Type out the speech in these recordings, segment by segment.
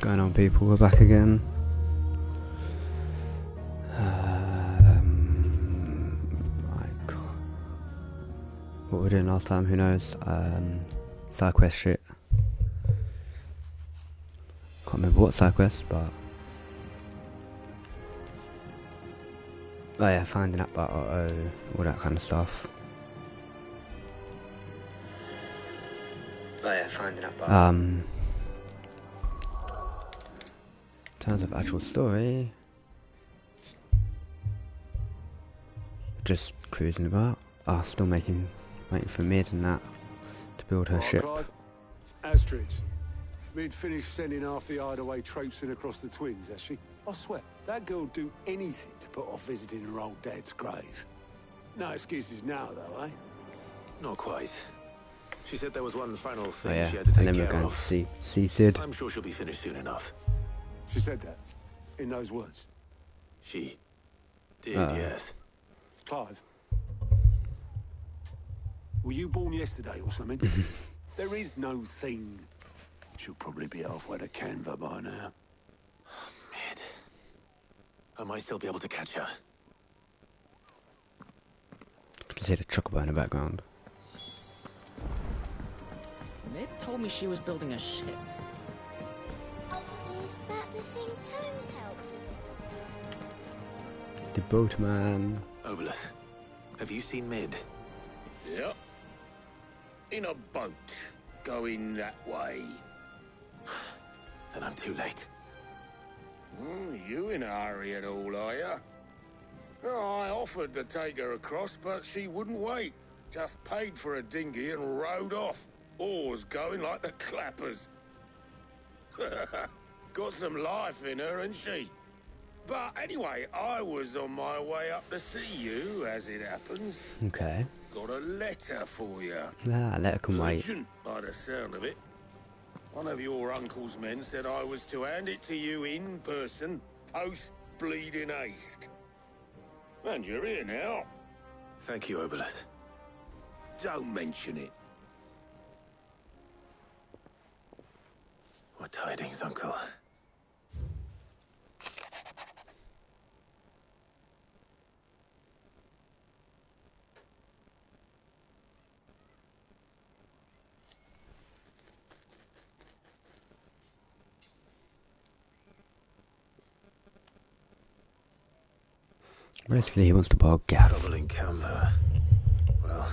going on, people? We're back again. Like, what we were doing last time, who knows? Side quest shit. Can't remember what side quest, but oh yeah, finding that bar, all that kind of stuff. In terms of actual story, just cruising about. Still waiting for Mid and that to build her ship. Clive? Astrid. Mid finished sending half the hideaway traipsing across the twins, has she? I swear, that girl'd do anything to put off visiting her old dad's grave. No excuses now, though, eh? Not quite. She said there was one final thing Oh yeah, she had to and take then we're care going of. to see Sid. I'm sure she'll be finished soon enough. She said that? In those words? She did, yes. Clive? Were you born yesterday or something? There is no thing. She'll probably be halfway to Canva by now. Mid. I might still be able to catch her. You can see the chocobo in the background. Mid told me she was building a ship. Is that the thing Tomes helped? The boatman. Obelith, have you seen Mid? Yep. In a boat, going that way. Then I'm too late. You in a hurry at all, are you? Oh, I offered to take her across, but she wouldn't wait. Just paid for a dinghy and rowed off. Oars going like the clappers. Got some life in her, ain't she? But anyway, I was on my way up to see you, as it happens. Okay. Got a letter for you. Letter can wait. Urgent, by the sound of it. One of your uncle's men said I was to hand it to you in person, post-bleeding haste. And you're here now. Thank you, Obelith. Don't mention it. What tidings, Uncle? Basically, he wants to borrow Gav. Trouble in Canva. Well,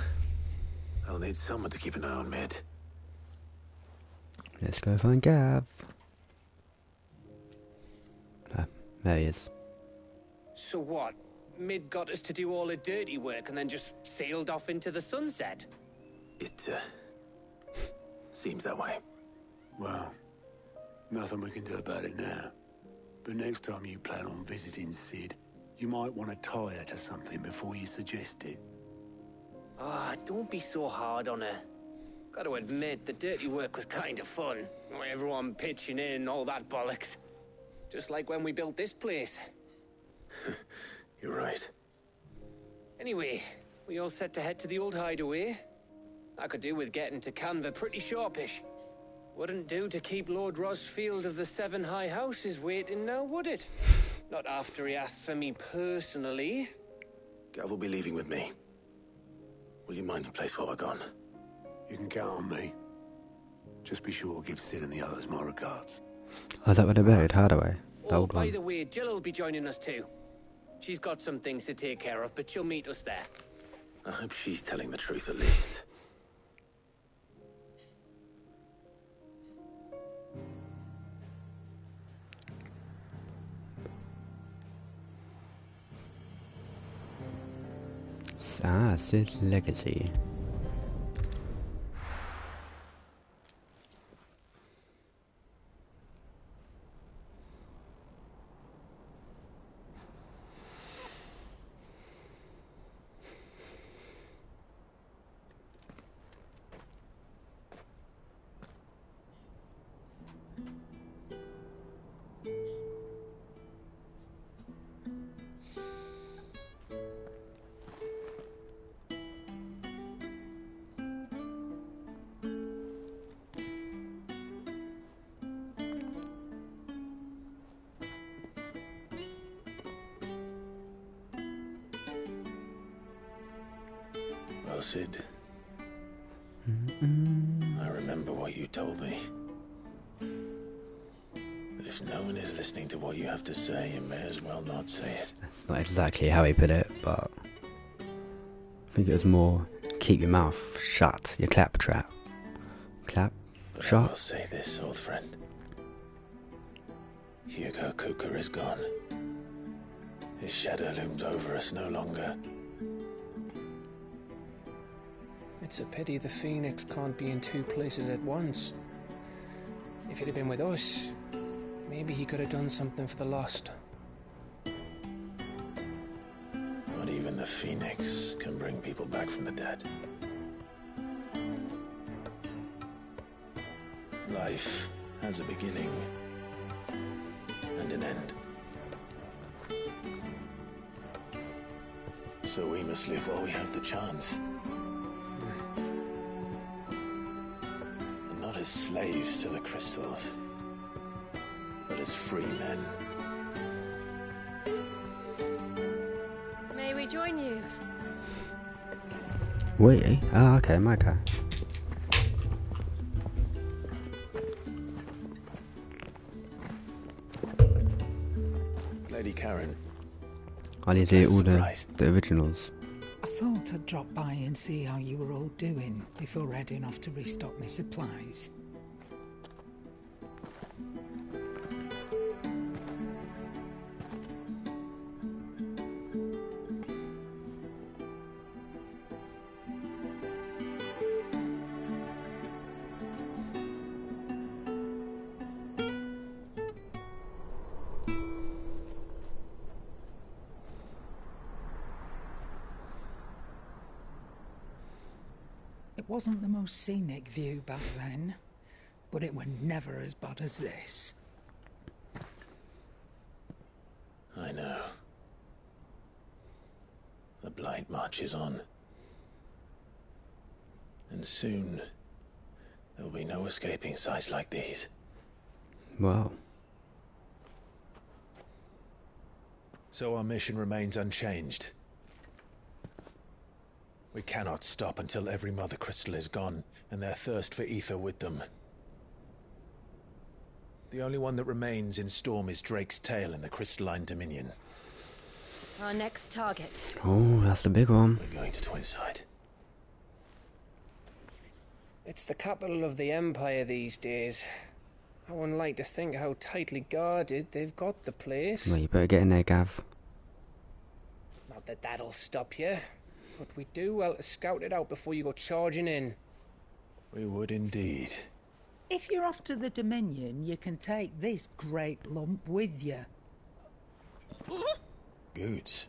I'll need someone to keep an eye on Mid. Let's go find Gav. There he is. So what? Mid got us to do all the dirty work and then just sailed off into the sunset? It, seems that way. Well, nothing we can do about it now. But next time you plan on visiting Sid, you might want to tie her to something before you suggest it. Don't be so hard on her. Gotta admit, the dirty work was kind of fun. Everyone pitching in, all that bollocks. Just like when we built this place. You're right. Anyway, we all set to head to the old hideaway. I could do with getting to Canva pretty sharpish. Wouldn't do to keep Lord Rosfield of the Seven High Houses waiting now, would it? Not after he asked for me personally. Gav will be leaving with me. Will you mind the place while we're gone? You can count on me. Just be sure to give Sid and the others my regards. Oh, is that where they're buried? Hardaway. The Oh, old by one. the way, Jill will be joining us too. She's got some things to take care of, but she'll meet us there. I hope she's telling the truth at least. Sid's legacy. Well, Sid. I remember what you told me. That if no one is listening to what you have to say, you may as well not say it. That's not exactly how he put it, but I think it was more keep your mouth shut, your claptrap. Clap? But I Shut? will say this, old friend. Hugo Cooker is gone. His shadow looms over us no longer. It's a pity the Phoenix can't be in two places at once. If he'd have been with us, maybe he could have done something for the lost. Not even the Phoenix can bring people back from the dead. Life has a beginning and an end. So we must live while we have the chance. And not as slaves to the crystals, but as free men. May we join you? Wait. Oh, okay, my guy. Lady Karen, I need to That's eat a all surprise. the originals. I thought I'd drop by and see how you were all doing before heading off to restock my supplies. It wasn't the most scenic view back then, but it were never as bad as this. I know. The Blight marches on. And soon, there will be no escaping sights like these. Wow. So our mission remains unchanged. We cannot stop until every Mother Crystal is gone, and their thirst for ether with them. The only one that remains in Storm is Drake's tail in the Crystalline Dominion. Our next target. Oh, that's the big one. We're going to Twinside. It's the capital of the Empire these days. I wouldn't like to think how tightly guarded they've got the place. Well, you better get in there, Gav. Not that that'll stop you, but we do well to scout it out before you go charging in. We would indeed. If you're off to the Dominion, you can take this great lump with you. Goods.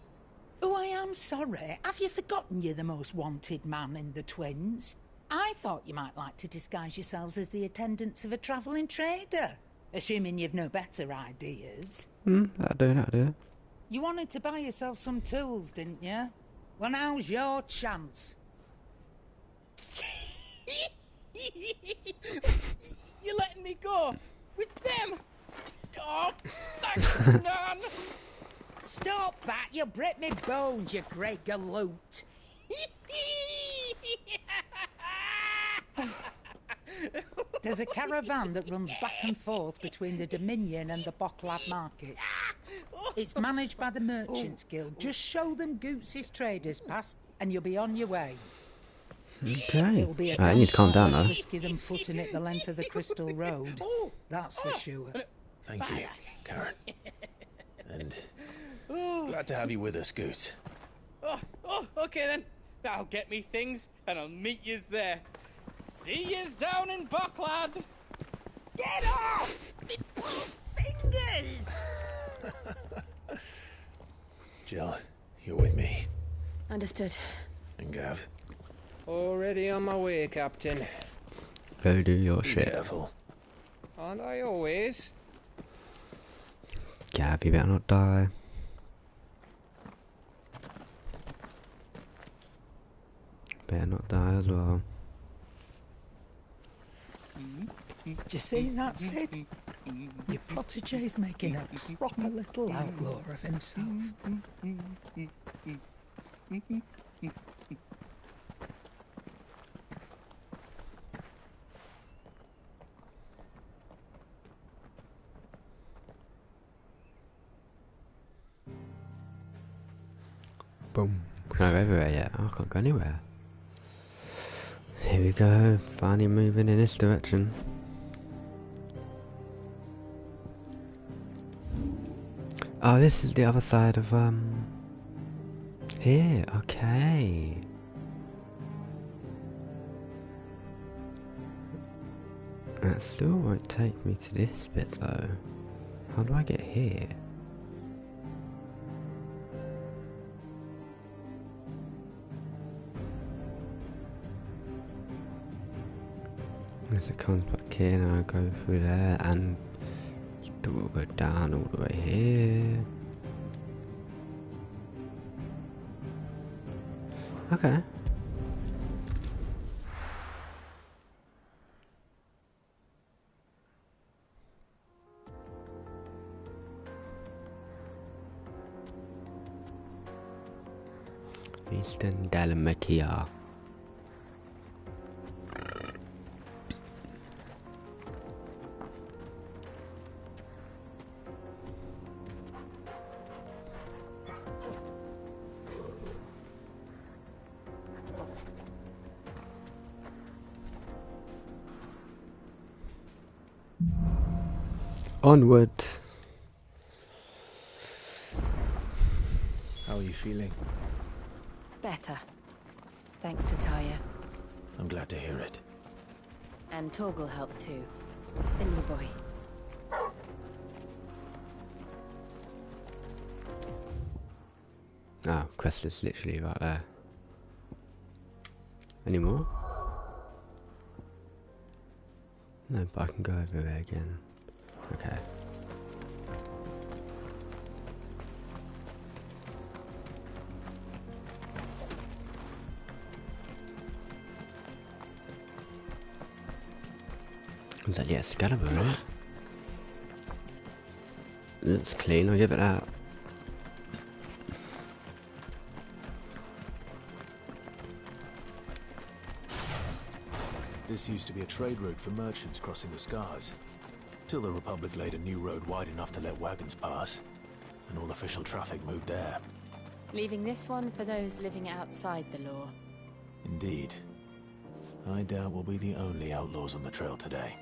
Oh, I am sorry. Have you forgotten you're the most wanted man in the Twins? I thought you might like to disguise yourselves as the attendants of a travelling trader, assuming you've no better ideas. That'll do. You wanted to buy yourself some tools, didn't you? Well, now's your chance. You're letting me go with them? Oh, thanks, Nan. Stop that! You'll break me bones, you great galoot. There's a caravan that runs back and forth between the Dominion and the Bocklad markets. It's managed by the Merchants Guild. Just show them Goots' traders pass and you'll be on your way. Okay. It'll be a I need to calm down less though. risky than footing it the length of the Crystal Road. That's for sure. Thank you, Karen. And glad to have you with us, Goots. Oh, okay then. I'll get me things and I'll meet yous there. See yous down in Bocklad. Get off! Me poor fingers! Jill, you're with me. Understood. And Gav, Already on my way, Captain. Go do your be shit. careful. Aren't I always? Gav, you better not die. Better not die as well. Do you see that, Sid? Your protege's making a proper little outlaw of himself. Boom. Can I go everywhere yet? Oh, I can't go anywhere. Here we go. Finally moving in this direction. Oh, this is the other side of, here. Okay. That still won't take me to this bit, though. How do I get here? As it comes back here, and I go through there, and it will go down all the way here. Okay. Eastern Dalmatia. Onward. How are you feeling? Better. Thanks to Taya. I'm glad to hear it. And Torgal helped too. The new boy. Oh, quest is literally right there. Any more? No, but I can go over there again. Okay. Is that yet Excalibur, right? Looks clean, I'll give it that. This used to be a trade route for merchants crossing the Scars, till the Republic laid a new road wide enough to let wagons pass, and all official traffic moved there. Leaving this one for those living outside the law. Indeed. I doubt we'll be the only outlaws on the trail today.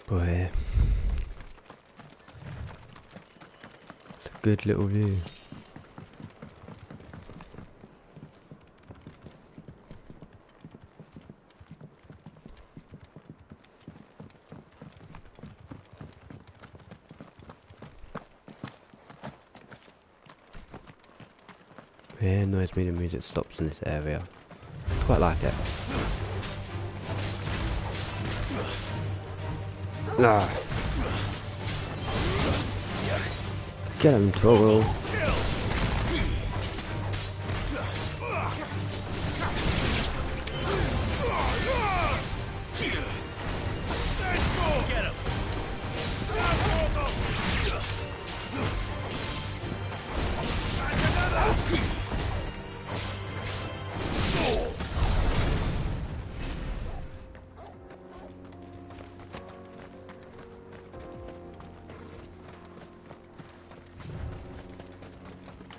Boy, it's a good little view. Yeah, it annoys me the music stops in this area. I quite like it. Ah. Get him, Toro.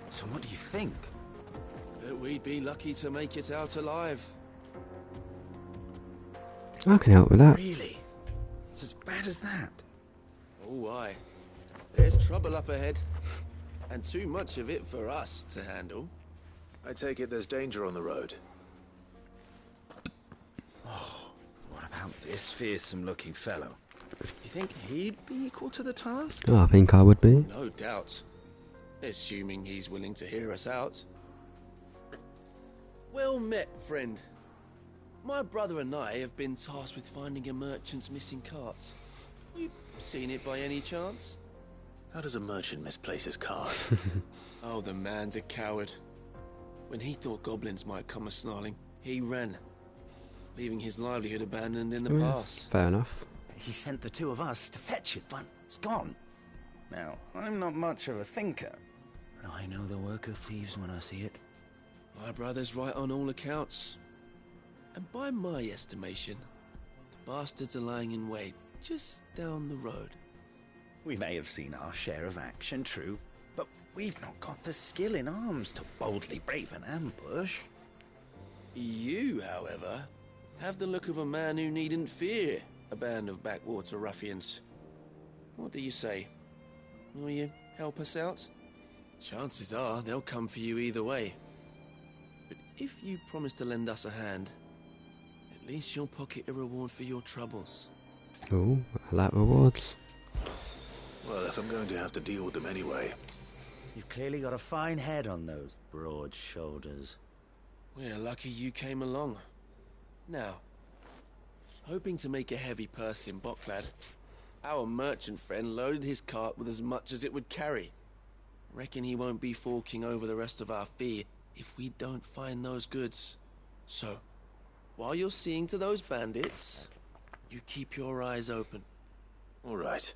So what do you think? That we'd be lucky to make it out alive. I can help with that. Really? It's as bad as that? Oh, aye. There's trouble up ahead. And too much of it for us to handle. I take it there's danger on the road. Oh, what about this fearsome-looking fellow? You think he'd be equal to the task? Oh, I think I would be. No doubt. Assuming he's willing to hear us out. Well met, friend. My brother and I have been tasked with finding a merchant's missing cart. You seen it by any chance? How does a merchant misplace his cart? Oh, the man's a coward. When he thought goblins might come a-snarling, he ran, leaving his livelihood abandoned in the pass. Fair enough. He sent the two of us to fetch it, but it's gone. Now, I'm not much of a thinker, but I know the work of thieves when I see it. My brother's right on all accounts. And by my estimation, the bastards are lying in wait just down the road. We may have seen our share of action, true, but we've not got the skill in arms to boldly brave an ambush. You, however, have the look of a man who needn't fear a band of backwater ruffians. What do you say? Will you help us out? Chances are they'll come for you either way. But if you promise to lend us a hand, at least you'll pocket a reward for your troubles. Oh, I like rewards. Well, if I'm going to have to deal with them anyway. You've clearly got a fine head on those broad shoulders. We're lucky you came along. Now, hoping to make a heavy purse in Boklad, our merchant friend loaded his cart with as much as it would carry. Reckon he won't be forking over the rest of our fee if we don't find those goods. So, while you're seeing to those bandits, you keep your eyes open. All right.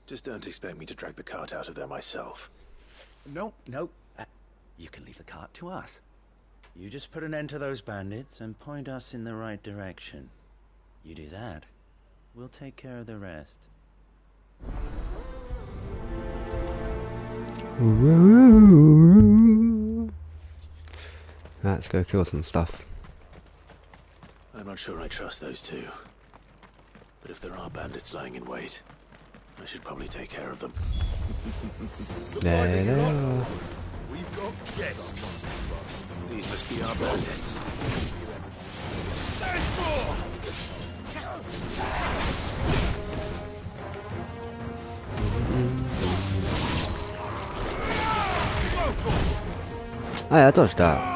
Just don't expect me to drag the cart out of there myself. No. You can leave the cart to us. You just put an end to those bandits and point us in the right direction. You do that, we'll take care of the rest. Let's go kill some stuff. I'm not sure I trust those two. But if there are bandits lying in wait, I should probably take care of them. There they are. We've got guests. These must be our bandits. There's more! Oh yeah, I dodged that.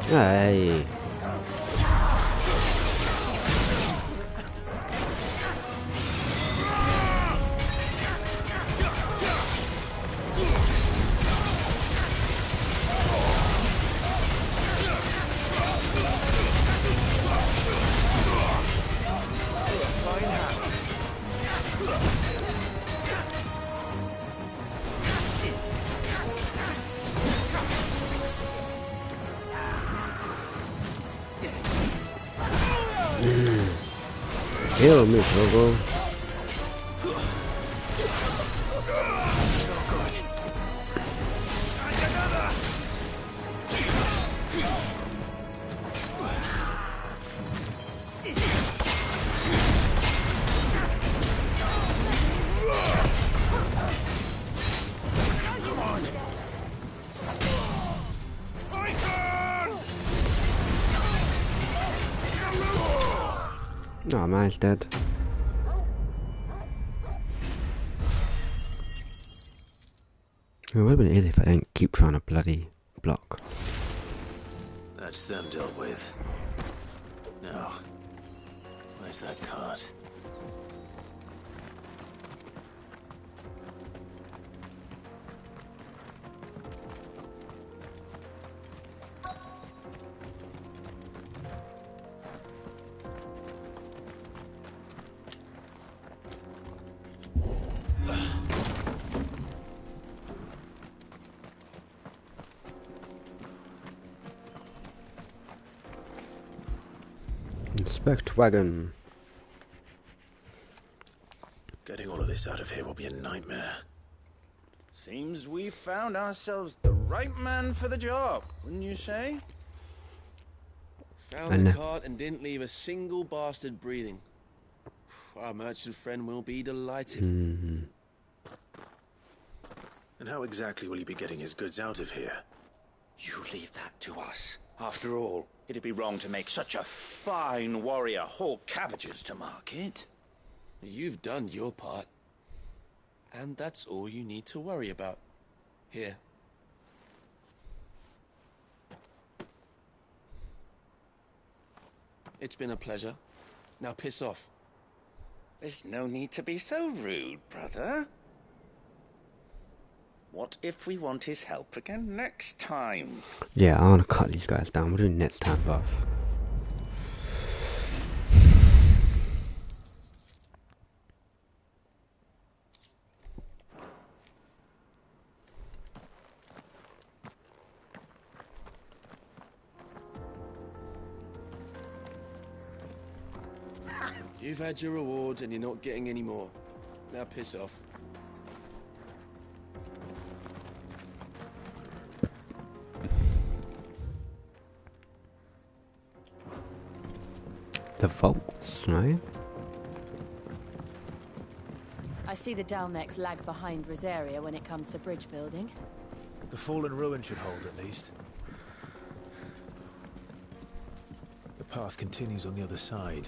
Hey. Kill me, Togo. Oh man, he's dead. It would have been easy if I didn't keep trying to bloody block. That's them dealt with. Now, where's that cart? Inspect wagon. Getting all of this out of here will be a nightmare. Seems we found ourselves the right man for the job, wouldn't you say? Found the cart and didn't leave a single bastard breathing. Our merchant friend will be delighted. And how exactly will he be getting his goods out of here? You leave that to us. After all, it'd be wrong to make such a fine warrior haul cabbages to market. You've done your part. And that's all you need to worry about. Here. It's been a pleasure. Now piss off. There's no need to be so rude, brother. What if we want his help again next time? Yeah, I want to cut these guys down. We'll do next time, buff. You've had your reward and you're not getting any more. Now piss off. The vaults, right? I see the Dalmex lag behind Rosaria when it comes to bridge building. The fallen ruin should hold, at least. The path continues on the other side.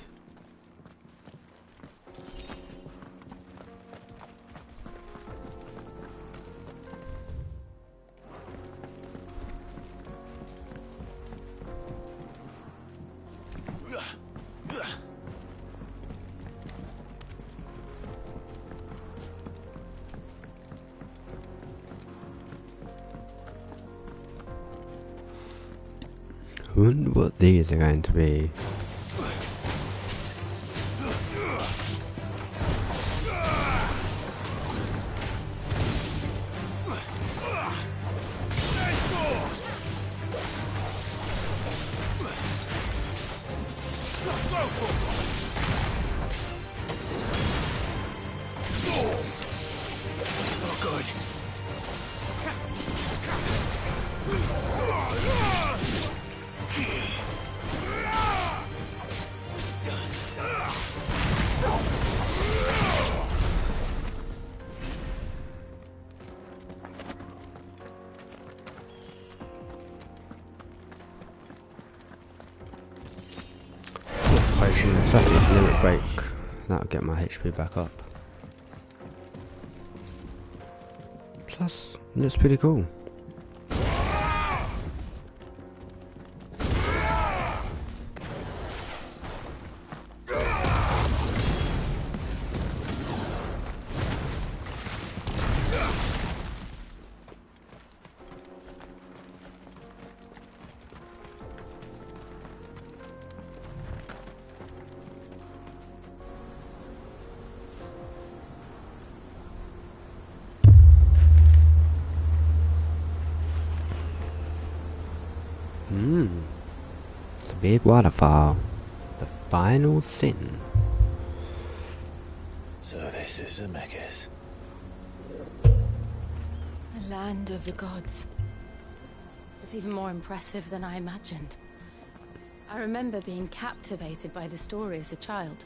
I wonder what these are going to be. Potion, limit break. That'll get my HP back up. Plus, looks pretty cool. It's a big waterfall. The final sin. So this is Zemeckis. A land of the gods. It's even more impressive than I imagined. I remember being captivated by the story as a child.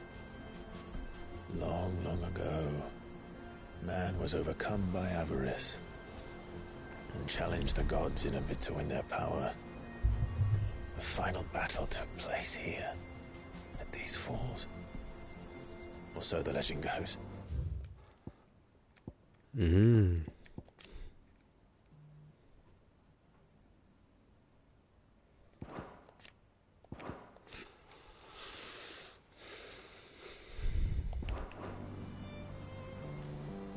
Long, long ago, man was overcome by avarice and challenged the gods in a bid to win their power. The final battle took place here, at these falls. Or so the legend goes.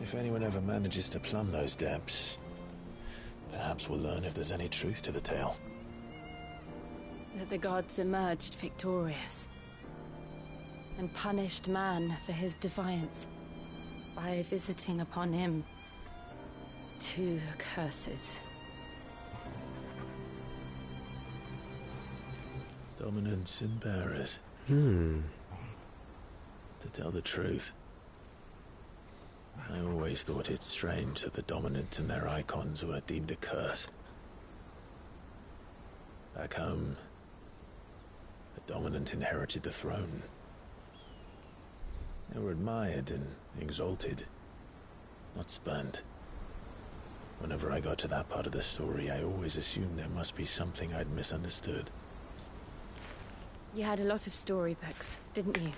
If anyone ever manages to plumb those depths, perhaps we'll learn if there's any truth to the tale. That the gods emerged victorious and punished man for his defiance by visiting upon him 2 curses. Dominants and bearers. To tell the truth, I always thought it strange that the dominants and their icons were deemed a curse. Back home, the dominant inherited the throne. They were admired and exalted, not spurned. Whenever I got to that part of the story, I always assumed there must be something I'd misunderstood. You had a lot of storybooks, didn't you?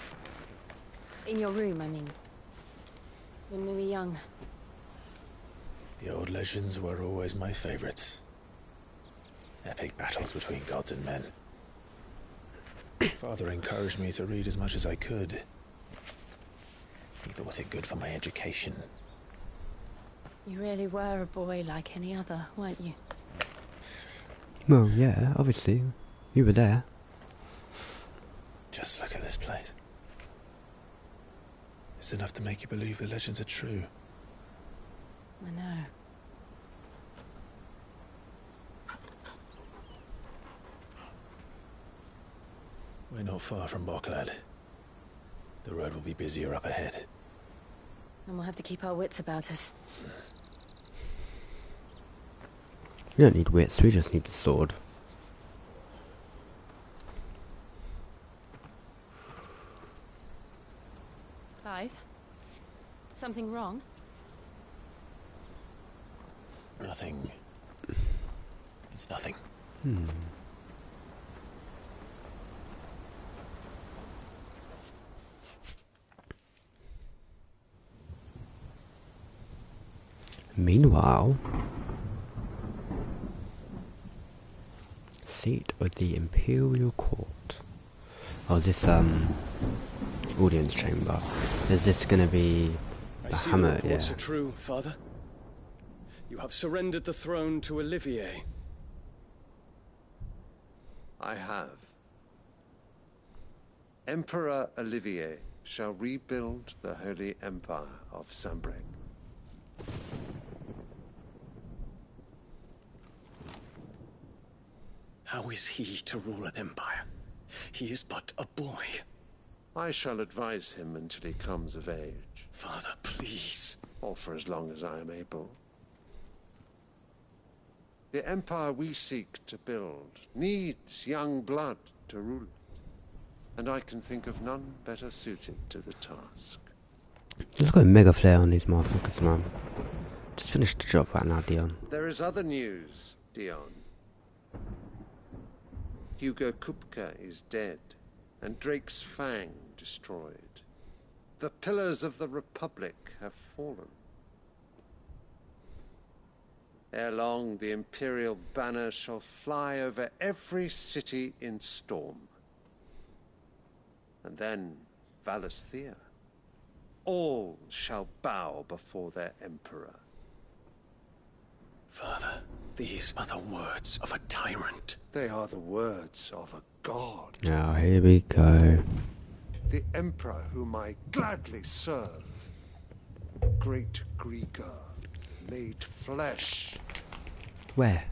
In your room, I mean. When we were young. The old legends were always my favorites. Epic battles between gods and men. Father encouraged me to read as much as I could. He thought it good for my education. You really were a boy like any other, weren't you? Well, yeah, obviously. You were there. Just look at this place. It's enough to make you believe the legends are true. I know. We're not far from Boklad. The road will be busier up ahead. And we'll have to keep our wits about us. We don't need wits, we just need the sword. Clive? Something wrong? Nothing. It's nothing. Meanwhile, seat of the Imperial Court. Oh, this audience chamber. Is this gonna be the hammer? I see your reports are true, Father. You have surrendered the throne to Olivier. I have. Emperor Olivier shall rebuild the Holy Empire of Sanbreque. How is he to rule an empire? He is but a boy. I shall advise him until he comes of age. Father, please. Or for as long as I am able. The empire we seek to build needs young blood to rule it. And I can think of none better suited to the task. He's got a mega flare on these motherfuckers, man. Just finish the job right now, Dion. There is other news, Dion. Hugo Kupka is dead, and Drake's Fang destroyed. The pillars of the Republic have fallen. Ere long, the Imperial banner shall fly over every city in Storm. And then, Valisthea. All shall bow before their Emperor. Father, these are the words of a tyrant. They are the words of a god. Now, here we go. The Emperor whom I gladly serve. Great Greeker, made flesh. Where?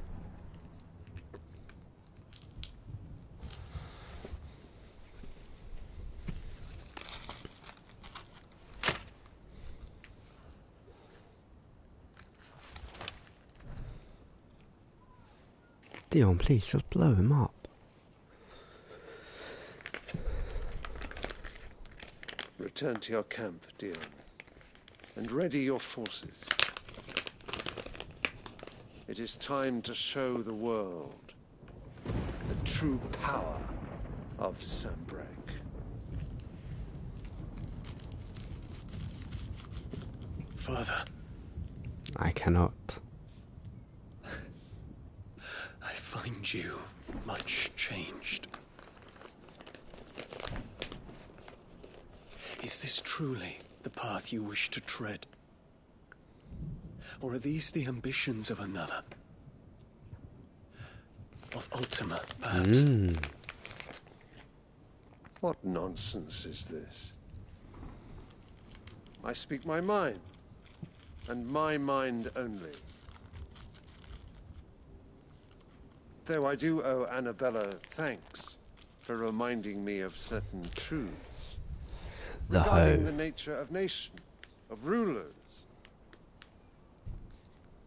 Dion, please, just blow him up. Return to your camp, Dion, and ready your forces. It is time to show the world the true power of Sanbreque. Father. I cannot. I find you much changed. Is this truly the path you wish to tread? Or are these the ambitions of another? Of Ultima, perhaps? What nonsense is this? I speak my mind, and my mind only. Though I do owe Annabella thanks for reminding me of certain truths regarding the nature of nations, of rulers,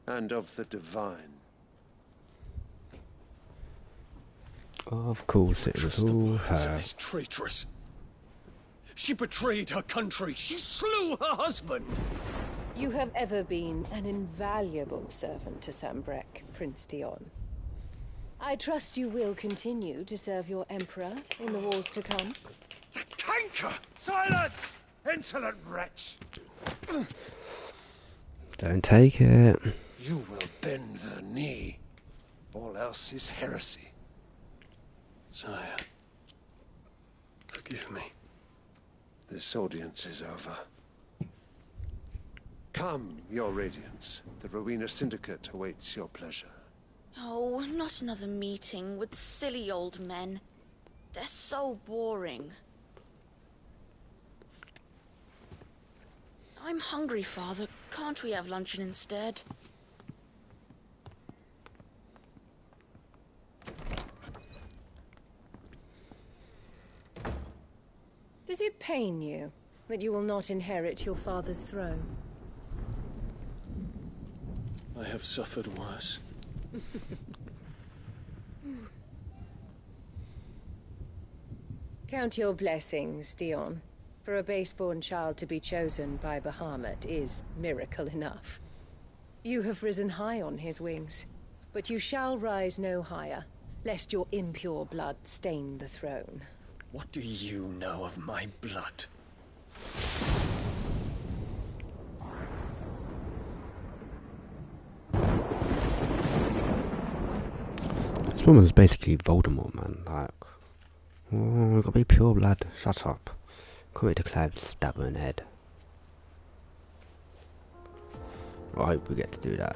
and of the divine. Of course it was all her. This traitress. She betrayed her country. She slew her husband. You have ever been an invaluable servant to Sambrek, Prince Dion. I trust you will continue to serve your Emperor in the wars to come. The canker! Silence! Insolent wretch! Don't take it. You will bend the knee. All else is heresy. Sire, forgive me. This audience is over. Come, your radiance. The Rowena Syndicate awaits your pleasure. Oh, not another meeting with silly old men. They're so boring. I'm hungry, Father. Can't we have luncheon instead? Does it pain you that you will not inherit your father's throne? I have suffered worse. Count your blessings, Dion. For a base-born child to be chosen by Bahamut is miracle enough. You have risen high on his wings, but you shall rise no higher, lest your impure blood stain the throne. What do you know of my blood? This woman's basically Voldemort, man. Like, oh, gotta be pure blood. Shut up. Come here to Cloud, stab her in the head. I hope we get to do that.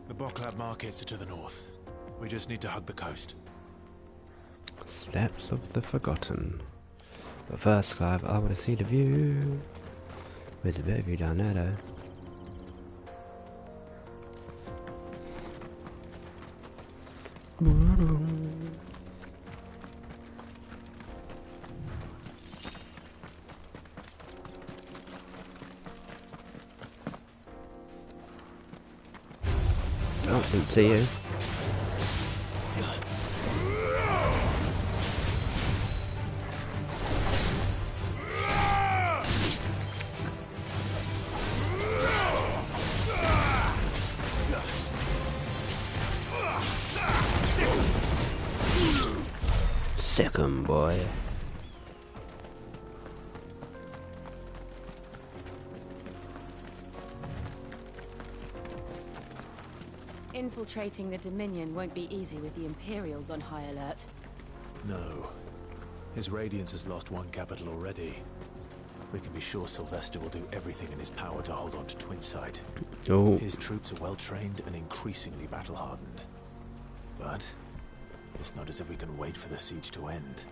The Boklab markets are to the north. We just need to hug the coast. Steps of the Forgotten. But first, Clive, I want to see the view. There's a bit of view down there, though. Oh, didn't see you. Second boy. Infiltrating the Dominion won't be easy with the Imperials on high alert. No. His Radiance has lost one capital already. We can be sure Sylvester will do everything in his power to hold on to Twinside. Oh. His troops are well trained and increasingly battle-hardened. But it's not as if we can wait for the siege to end.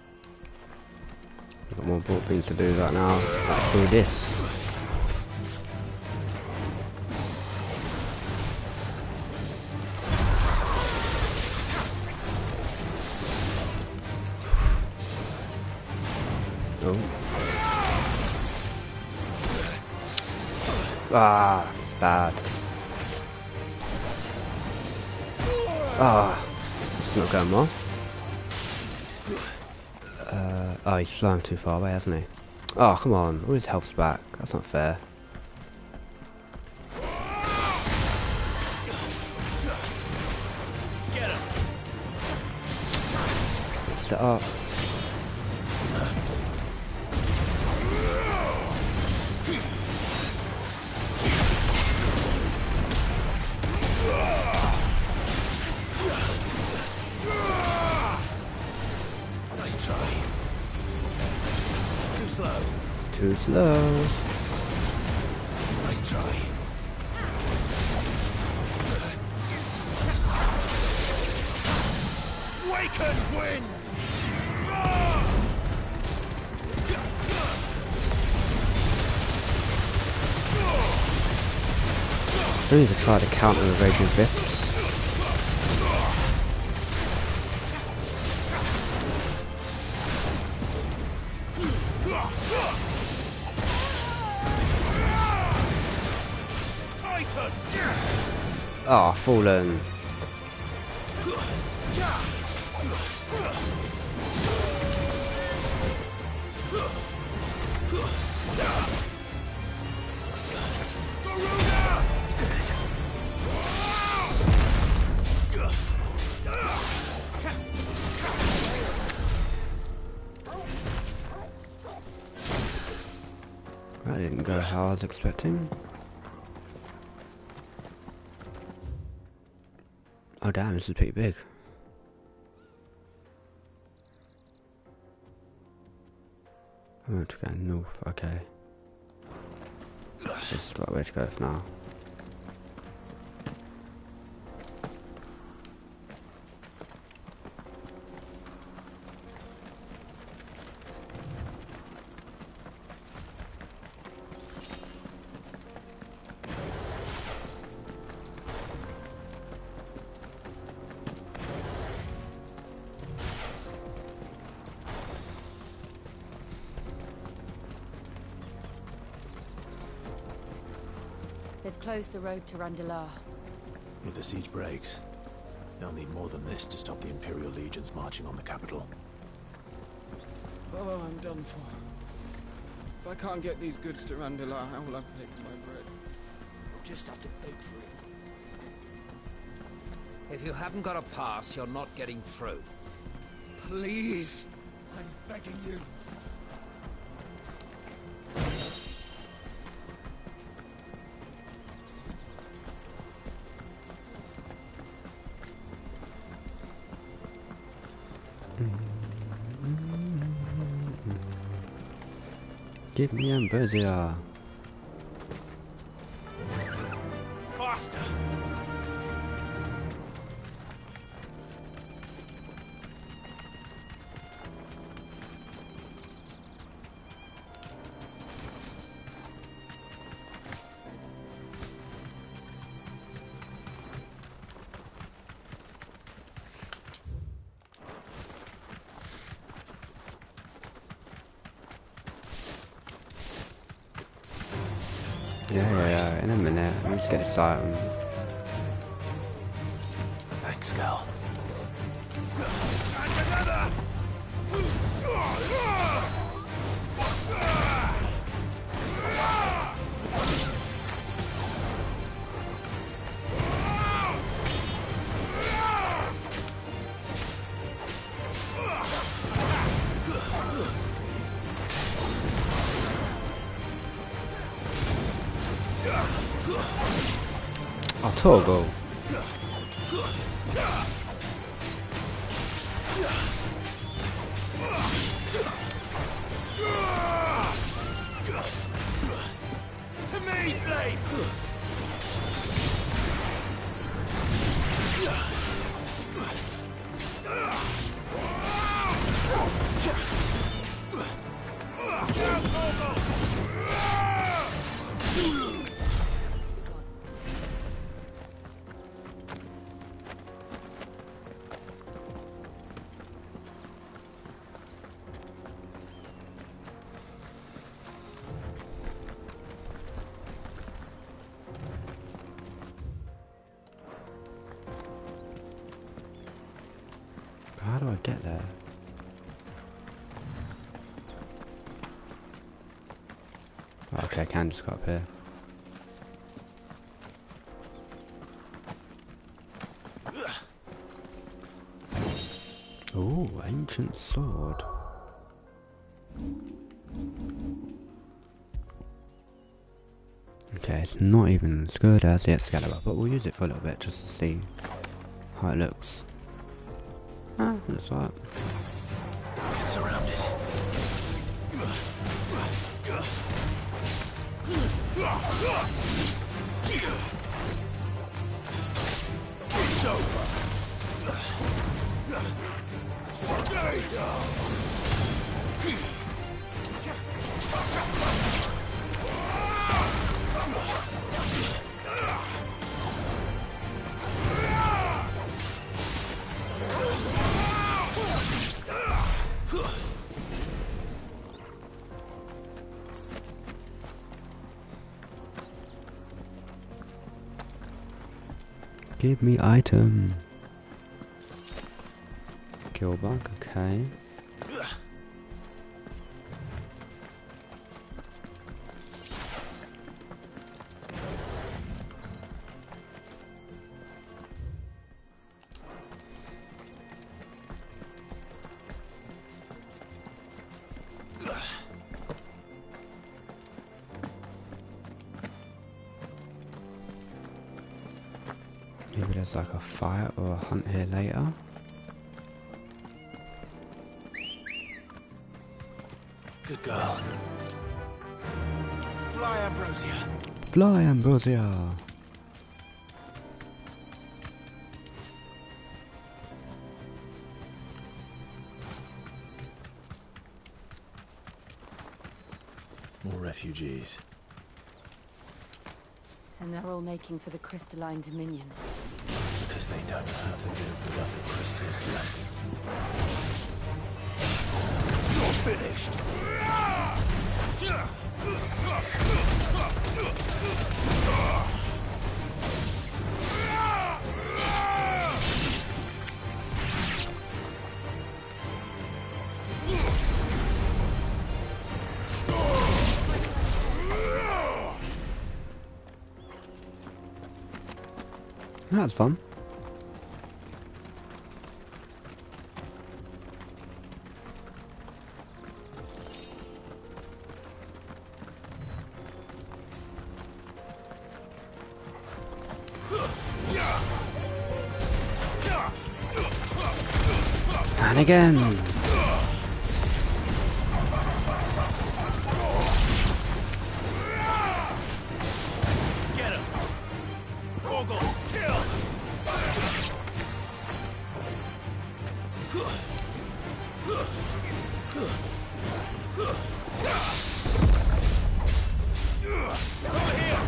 We've got more important things to do right now. Let's do this. Oh. Ah, bad. Ah, it's not going well. Oh, he's flying too far away, hasn't he? Oh, come on. All his health's back. That's not fair. Get him. Set up. Nice try. Too slow. Too slow. Nice try. Waken wind! I need to try to counter the Raging Fists. Ah, fallen. That didn't go how I was expecting. Oh damn, this is pretty big. I'm going to go north, okay. This is the right way to go for now. They've closed the road to Randalar. If the siege breaks, they'll need more than this to stop the Imperial legions marching on the capital. Oh, I'm done for. If I can't get these goods to Randalar, how will I pay for my bread? We'll just have to beg for it. If you haven't got a pass, you're not getting through. Please, I'm begging you. Give me ambrosia. Faster! Yeah, in a minute. Let me just get this item. Thanks, Gal. Oh, Togo. To me, Flame! How do I get there? Oh, okay, I can just go up here. Ooh, ancient sword. Okay, it's not even as good as the Excalibur, but we'll use it for a little bit just to see how it looks. Ah, looks alright. Get surrounded. It's over. Stay down. Give me item. Kill bug, okay. Maybe there's like a fight or a hunt here later. Good girl. Fly, Ambrosia. Fly, Ambrosia. More refugees. And they're all making for the crystalline dominion. Because they don't know how to live without the crystal's blessing. You're finished! That's fun. And again. Get him! Ogle, kill! Over here!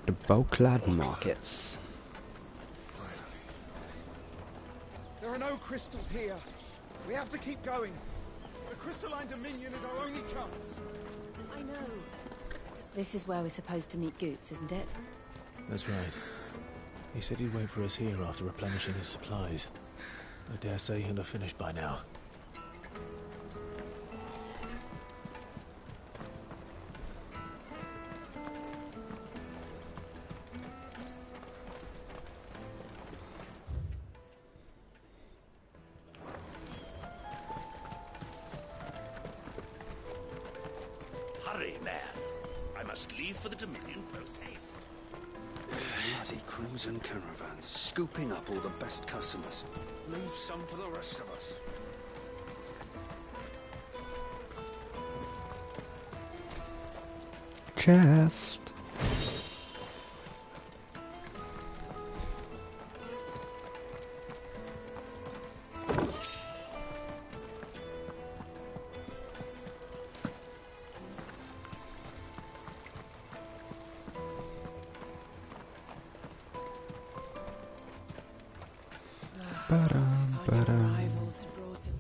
The Boklad markets. There are no crystals here. We have to keep going. The crystalline dominion is our only chance. I know. This is where we're supposed to meet Goots, isn't it? That's right. He said he'd wait for us here after replenishing his supplies. I dare say he'll have finished by now. Hurry, man. I must leave for the Dominion post-haste. Bloody crimson caravans, scooping up all the best customers. Leave some for the rest of us. Chest. Rivals had brought him.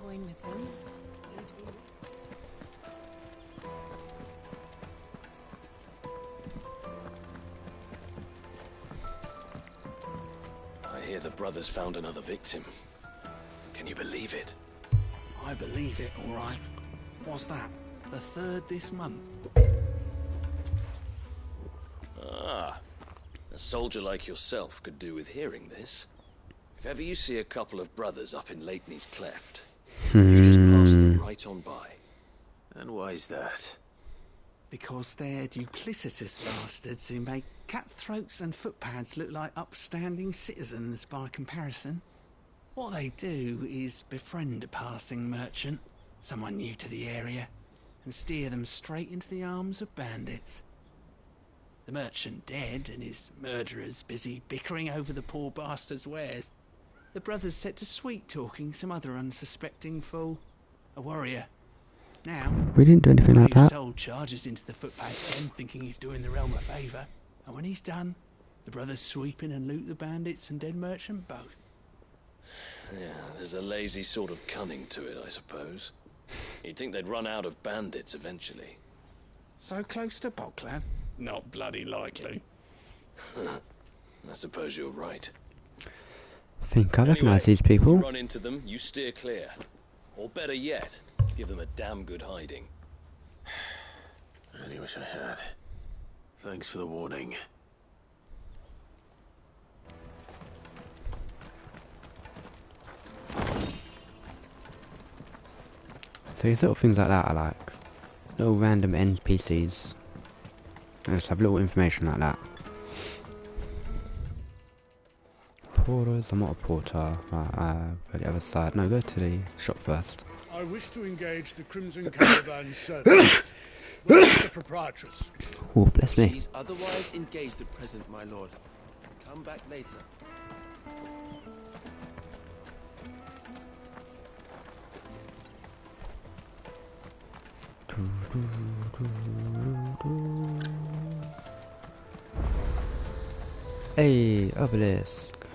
Coin with them. I hear the brothers found another victim. Can you believe it? I believe it, all right. What's that? The third this month? Ah, a soldier like yourself could do with hearing this. If ever you see a couple of brothers up in Lateney's Cleft, you just pass them right on by. And why's that? Because they're duplicitous bastards who make cutthroats and footpads look like upstanding citizens by comparison. What they do is befriend a passing merchant, someone new to the area, and steer them straight into the arms of bandits. The merchant dead and his murderers busy bickering over the poor bastard's wares. The brothers set to sweet-talking some other unsuspecting fool, a warrior. Now, We didn't do anything like that. Soul charges into the footpad's den thinking he's doing the realm a favour, and when he's done, the brothers sweep in and loot the bandits and dead merchant both. Yeah, there's a lazy sort of cunning to it, I suppose. You'd think they'd run out of bandits eventually. So close to Boklad? Not bloody likely. I suppose you're right. I think I recognise Anyway, these if you people. run into them, you steer clear. Or better yet, give them a damn good hiding. I really wish I had. Thanks for the warning. So these little things like that I like. Little random NPCs. They just have little information like that. Porters, I'm not a porter. Right, go to the other side. No, go to the shop first. I wish to engage the Crimson Caravan service. Where's the proprietress? Oh, bless me. She's otherwise engaged at present, my lord. Come back later. Hey, obelisk.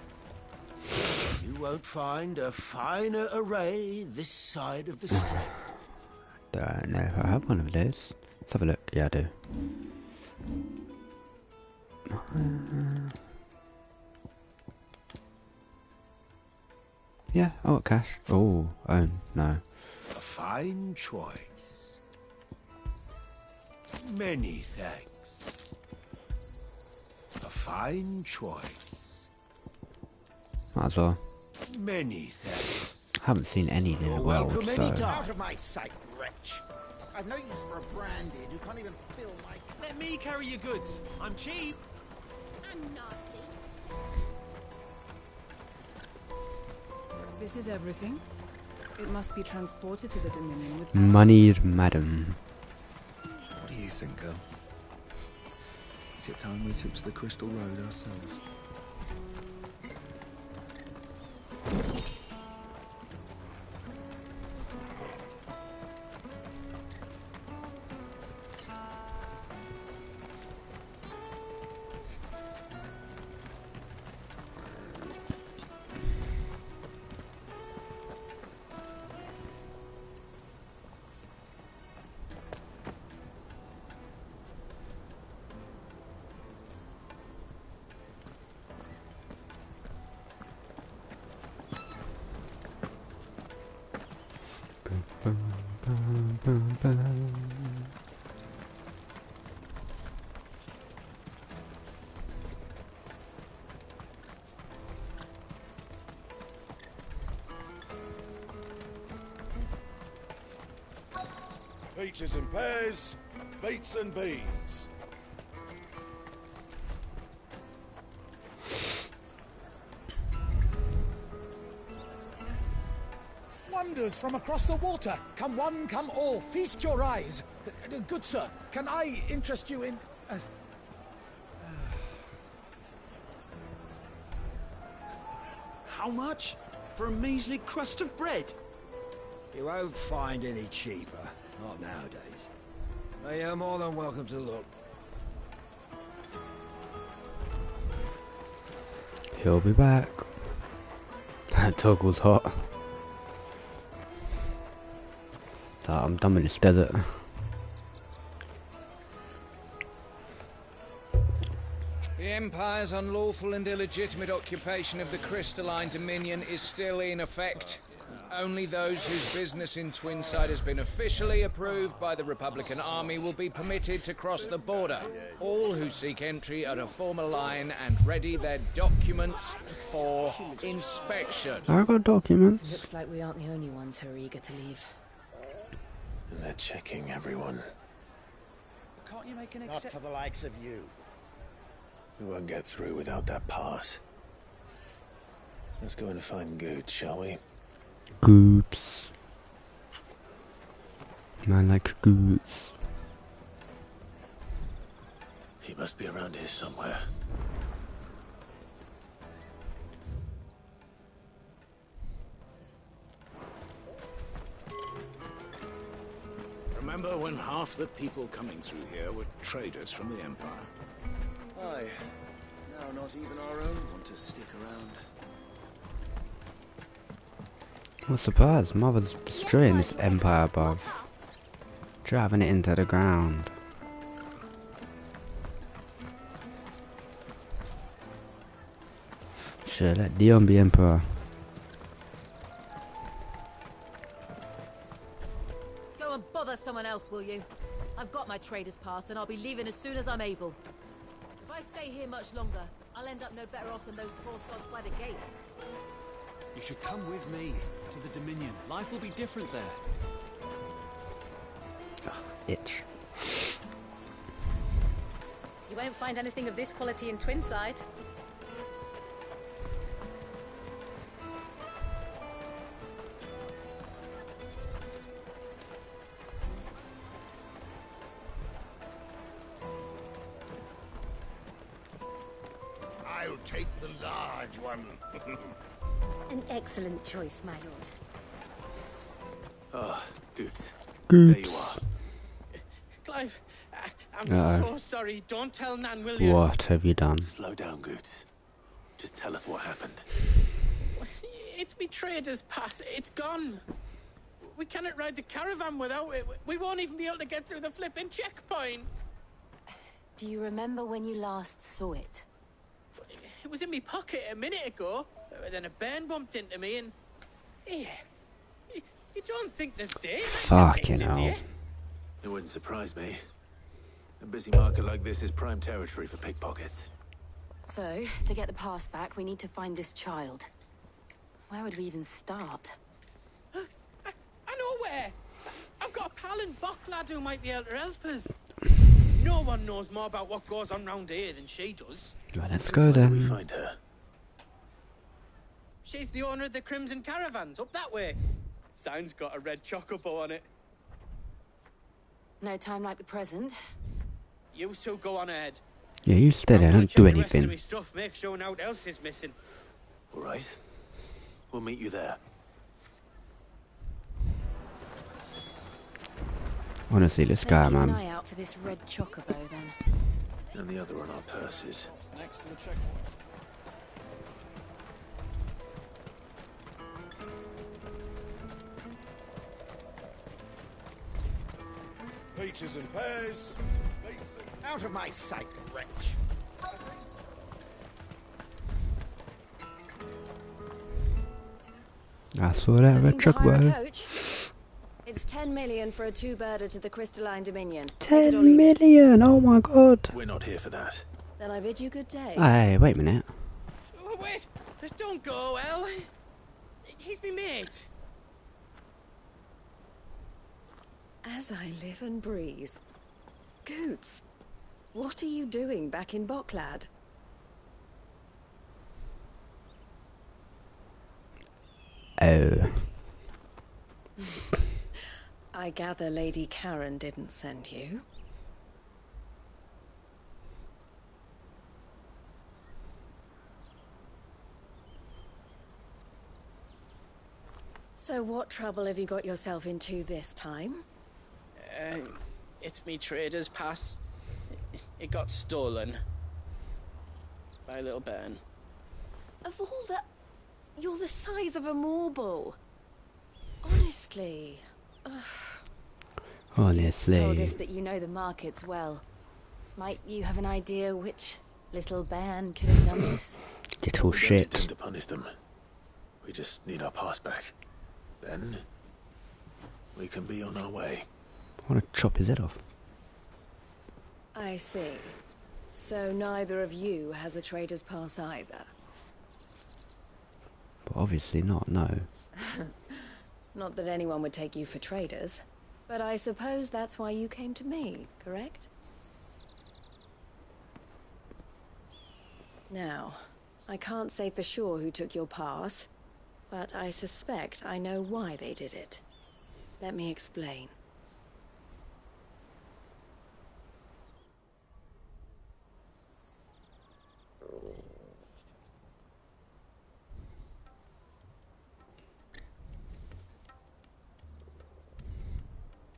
You won't find a finer array this side of the strait. Don't know if I have one of those. Let's have a look. Yeah, I do. Yeah, I got cash. Oh, no. A fine choice. Many thanks. A fine choice. Might as well. Many thanks. Haven't seen any in the world, so. Out of my sight, wretch. I've no use for a branded who can't even fill my... Let me carry your goods. I'm cheap. And nasty. This is everything. It must be transported to the Dominion with Moneyed madam. What do you think, girl? Is it time we took to the Crystal Road ourselves? Peaches and pears, beets and beans. Wonders from across the water. Come one, come all. Feast your eyes. Good sir, can I interest you in... How much? For a measly crust of bread? You won't find any cheaper. Not nowadays. But you're more than welcome to look. He'll be back. That toggle's hot. So I'm done with this desert. The Empire's unlawful and illegitimate occupation of the Crystalline Dominion is still in effect. Only those whose business in Twinside has been officially approved by the Republican Army will be permitted to cross the border. All who seek entry are to form a line and ready their documents for inspection. I got documents. Looks like we aren't the only ones who are eager to leave. And they're checking everyone. Can't you make an Not for the likes of you. We won't get through without that pass. Let's go in and find Good, shall we? Goods. Man like goods. He must be around here somewhere. Remember when half the people coming through here were traders from the Empire? Aye. Now not even our own want to stick around. What surprise? Mother's destroying this empire above. Driving it into the ground. Sure, let Dion be emperor. Go and bother someone else, will you? I've got my trader's pass and I'll be leaving as soon as I'm able. If I stay here much longer, I'll end up no better off than those poor sods by the gates. You should come with me to the Dominion. Life will be different there. Itch. You won't find anything of this quality in Twinside. I'll take the large one. An excellent choice, my lord. Ah, good. Good. There you are. Clive, I'm Uh-oh. so sorry. Don't tell Nan, will you? What have you done? Slow down, Goots. Just tell us what happened. It's me trader's pass. It's gone. We cannot ride the caravan without it. We won't even be able to get through the flipping checkpoint. Do you remember when you last saw it? It was in my pocket a minute ago. Then a bairn bumped into me and... Yeah. You don't think there's days? Fucking hell. It wouldn't surprise me. A busy market like this is prime territory for pickpockets. So, to get the pass back, we need to find this child. Where would we even start? I know where. I've got a pal in Bocklad who might be able to help us. No one knows more about what goes on round here than she does. Right, let's go Where do we then. find her? She's the owner of the Crimson Caravans, up that way. Sign's got a red chocobo on it. No time like the present. You two go on ahead. Yeah, you stay there, I'm gonna don't do check the rest of anything. my stuff, make sure nothing else is missing. All right. We'll meet you there. Honestly, this Let's guy, keep an man. eye out for this red chocobo, then. And the other on our purses. Next to the checkpoint. Peaches and pears. Out of my sight, wretch. I saw that red Looking to hire a chocobo. coach? It's 10 million for a two-birder to the Crystalline Dominion. Take it or 10 leave it. million! Oh my god. We're not here for that. Then I bid you good day. Hey, wait a minute. Oh, wait, don't go, El. He's me mate. As I live and breathe. Goots, what are you doing back in Bocklad? Oh. I gather Lady Karen didn't send you. So what trouble have you got yourself into this time? It's me trader's pass. It got stolen. By a little bairn. Of all the... You're the size of a marble. Honestly. Ugh. Honestly. Told us that you know the markets well. Might you have an idea which little bairn could have done this? Little We don't shit. intend to punish them. We just need our pass back. Then we can be on our way. I want to chop his head off. I see. So neither of you has a trader's pass either. But obviously not, no. Not that anyone would take you for traders, but I suppose that's why you came to me, correct? Now, I can't say for sure who took your pass, but I suspect I know why they did it. Let me explain.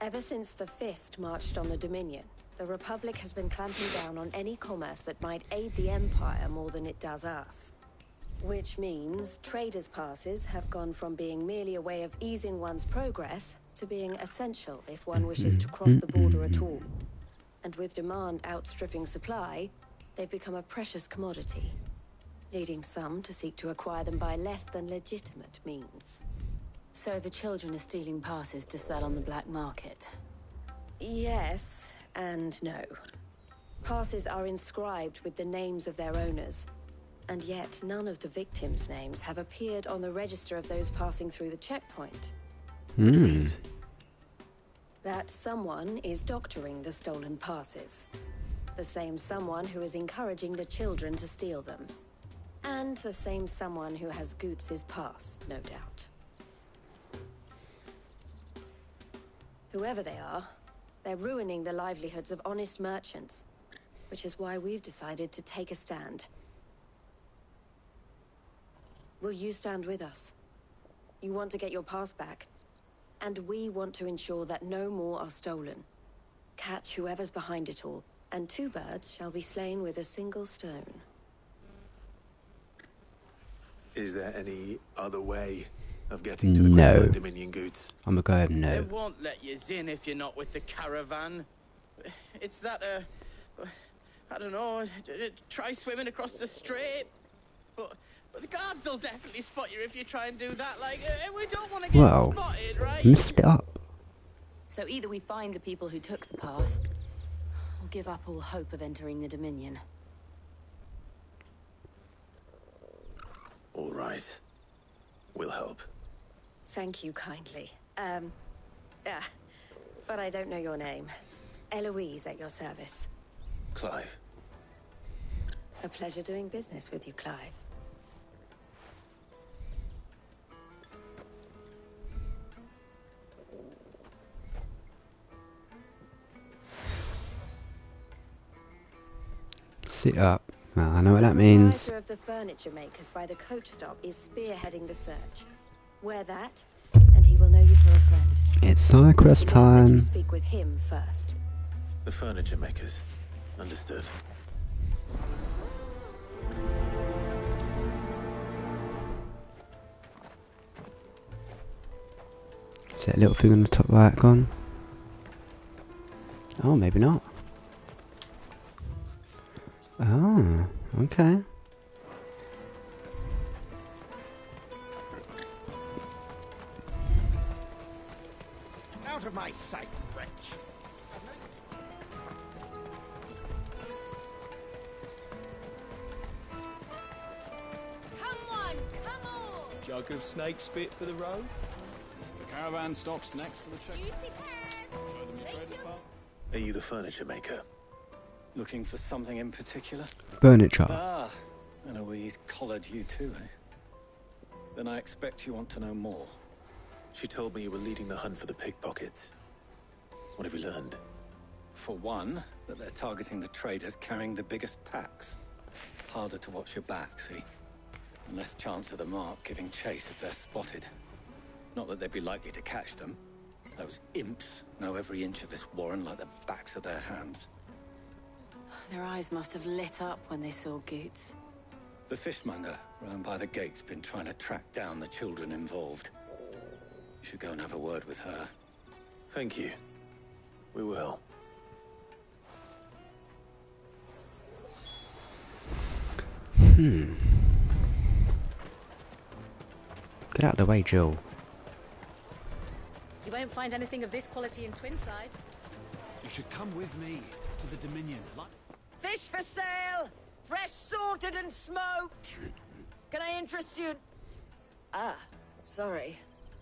Ever since the Fist marched on the Dominion, the Republic has been clamping down on any commerce that might aid the Empire more than it does us. Which means traders' passes have gone from being merely a way of easing one's progress to being essential if one wishes to cross the border at all. And with demand outstripping supply, they've become a precious commodity, leading some to seek to acquire them by less than legitimate means. So the children are stealing passes to sell on the black market? Yes and no. Passes are inscribed with the names of their owners, and yet none of the victims' names have appeared on the register of those passing through the checkpoint. That someone is doctoring the stolen passes. The same someone who is encouraging the children to steal them. And the same someone who has Goots's pass, no doubt. Whoever they are, they're ruining the livelihoods of honest merchants, which is why we've decided to take a stand. Will you stand with us? You want to get your pass back, and we want to ensure that no more are stolen. Catch whoever's behind it all, and 2 birds shall be slain with a single stone. Is there any other way of getting to the Crystalline Dominion goods? I'm gonna go ahead and no. They won't let you in if you're not with the caravan. It's that, I don't know, try swimming across the strait. But the guards will definitely spot you if you try and do that. Like, we don't want to get spotted, right? Messed it up. So either we find the people who took the pass, or give up all hope of entering the Dominion. All right. We'll help. Thank you kindly. But I don't know your name. Eloise at your service. Clive. A pleasure doing business with you, Clive. Sit up. I know what that means. The proprietor of the furniture makers by the coach stop is spearheading the search. Wear that, and he will know you for a friend. It's side quest time. You speak with him first. The furniture makers. Understood. Is that little thing on the top right gone? Oh, maybe not. Oh, okay. Out of my sight, wretch! Come on! Jug of snake spit for the road? The caravan stops next to the check. Juicy pears! Show them the trader's park. Are you the furniture maker? Looking for something in particular? Furniture. Ah, Eloise collared you too, eh? Then I expect you want to know more. She told me you were leading the hunt for the pickpockets. What have you learned? For one, that they're targeting the traders carrying the biggest packs. Harder to watch your back, see? And less chance of the mark giving chase if they're spotted. Not that they'd be likely to catch them. Those imps know every inch of this warren like the backs of their hands. Their eyes must have lit up when they saw Goots. The fishmonger round by the gate's been trying to track down the children involved. You should go and have a word with her. Thank you. We will. Get out of the way, Jill. You won't find anything of this quality in Twinside. You should come with me to the Dominion. Fish for sale! Fresh sorted and smoked! Can I interest you? Ah, sorry.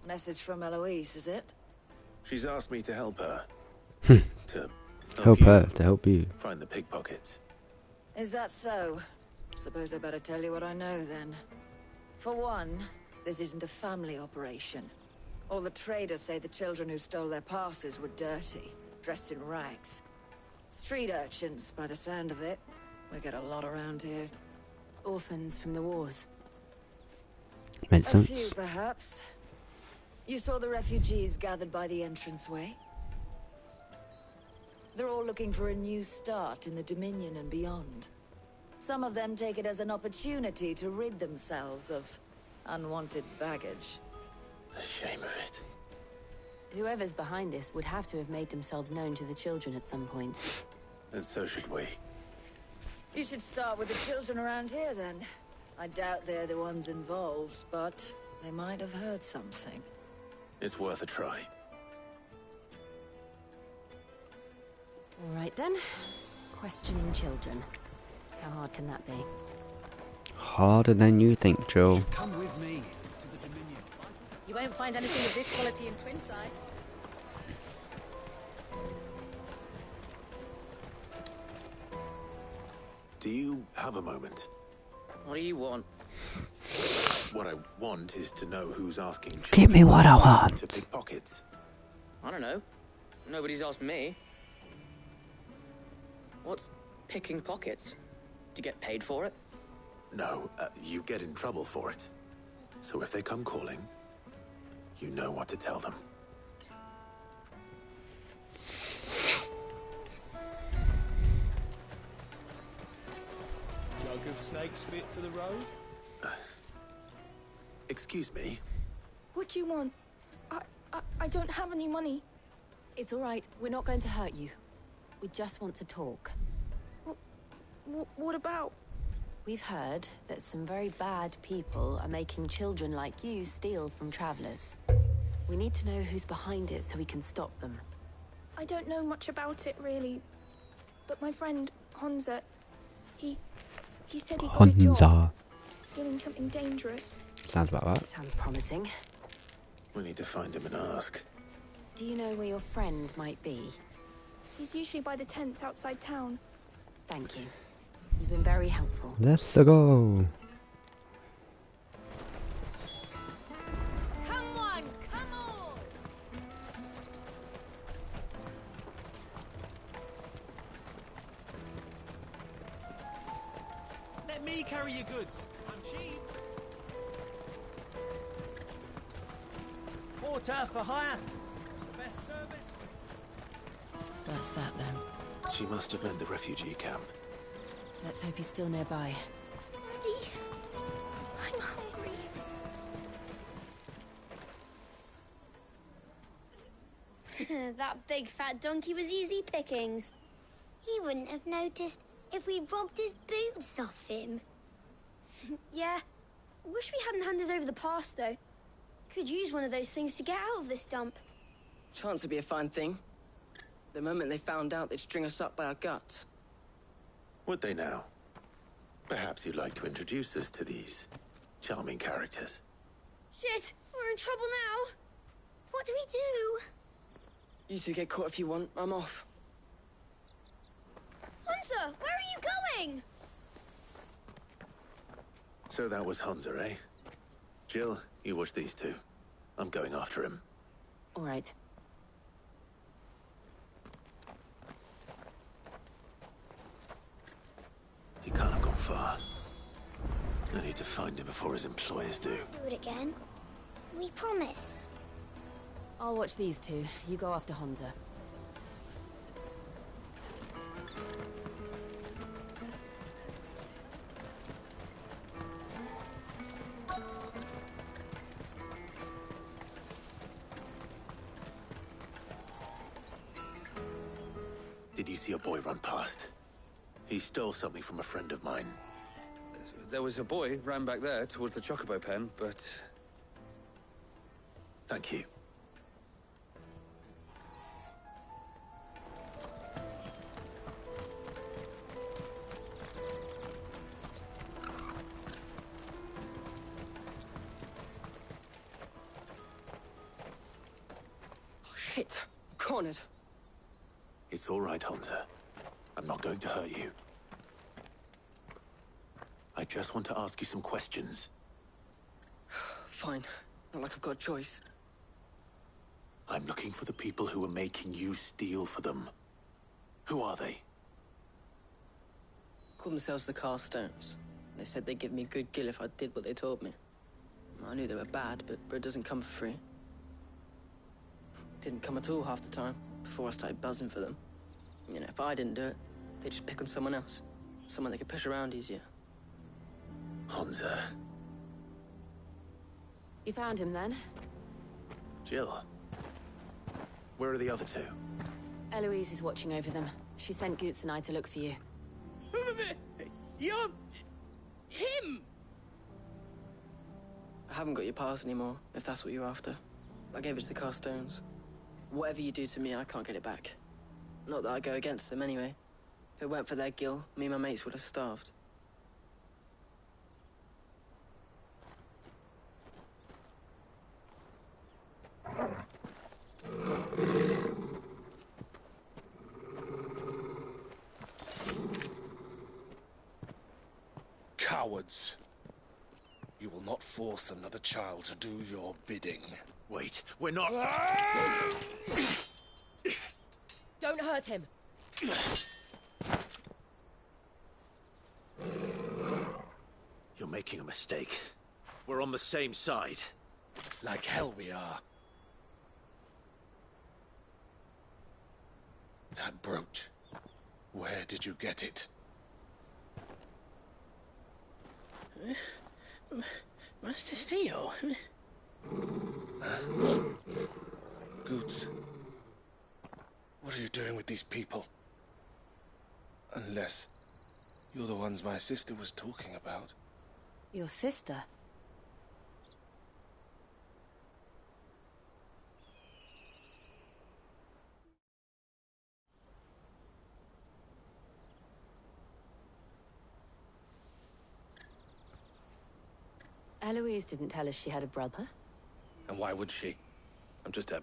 Message from Eloise, is it? She's asked me to help her. To help her, to help you. Find the pickpockets. Is that so? Suppose I better tell you what I know then. For one, this isn't a family operation. All the traders say the children who stole their passes were dirty, dressed in rags. Street urchins, by the sound of it. We get a lot around here. Orphans from the wars. Makes sense. A few, perhaps. You saw the refugees gathered by the entranceway? They're all looking for a new start in the Dominion and beyond. some of them take it as an opportunity to rid themselves of unwanted baggage. The shame of it. Whoever's behind this would have to have made themselves known to the children at some point. And so should we. You should start with the children around here, then. I doubt they're the ones involved, but they might have heard something. It's worth a try. All right, then. Questioning children. How hard can that be? Harder than you think, Joe. Come with me to the Dominion. You won't find anything of this quality in Twinside. Do you have a moment? What do you want? What I want is to know who's asking Give me what I children want. to pick pockets. I don't know. Nobody's asked me. What's picking pockets? Do you get paid for it? No, you get in trouble for it. So if they come calling, you know what to tell them. Jug of snake spit for the road? Excuse me? What do you want? I don't have any money. It's all right. We're not going to hurt you. We just want to talk. What about? We've heard that some very bad people are making children like you steal from travelers. We need to know who's behind it so we can stop them. I don't know much about it, really. But my friend, Honza, he said he got a job doing something dangerous. Sounds about right. Sounds promising. We need to find him and ask. Do you know where your friend might be? He's usually by the tents outside town. Thank you. You've been very helpful. Let's go. Come on, come on! Let me carry your goods. I'm cheap. Porter for hire. Best service. That's that then. She must have meant the refugee camp. Let's hope he's still nearby. Daddy, I'm hungry. That big fat donkey was easy pickings. He wouldn't have noticed if we'd robbed his boots off him. Yeah. Wish we hadn't handed over the pass, though. Could use one of those things to get out of this dump. Chance would be a fine thing. The moment they found out, they'd string us up by our guts. Would they now? Perhaps you'd like to introduce us to these charming characters. Shit, we're in trouble now. What do we do? You two get caught if you want. I'm off. Hunter, where are you going? So that was Hunter, eh? Jill, you watch these two. I'm going after him. All right. He can't have gone far. I need to find him before his employers do. Do it again. We promise. I'll watch these two. You go after Honza. Did you see a boy run past? He stole something from a friend of mine. There was a boy ran back there towards the Chocobo pen, but... Thank you. Oh, shit. I'm cornered. It's all right, Hunter. I'm not going to hurt you. I just want to ask you some questions. Fine. Not like I've got a choice. I'm looking for the people who are making you steal for them. Who are they? Called themselves the Carstones. They said they'd give me good gill if I did what they told me. I knew they were bad, but bread doesn't come for free. Didn't come at all half the time, before I started buzzing for them. You know, if I didn't do it, they'd just pick on someone else. Someone that can push around easier. Hansa. You found him then? Jill. Where are the other two? Eloise is watching over them. She sent Goots and I to look for you. You're... him! I haven't got your pass anymore, if that's what you're after. I gave it to the Carstones. Whatever you do to me, I can't get it back. Not that I go against them anyway. If it weren't for their gil, me and my mates would have starved. Cowards. You will not force another child to do your bidding. Wait, we're not... Don't hurt him! You're making a mistake. We're on the same side. Like hell we are. That brooch. Where did you get it? Master Theo? Goots. What are you doing with these people? Unless you're the ones my sister was talking about. Your sister? Eloise didn't tell us she had a brother. And why would she? I'm just a...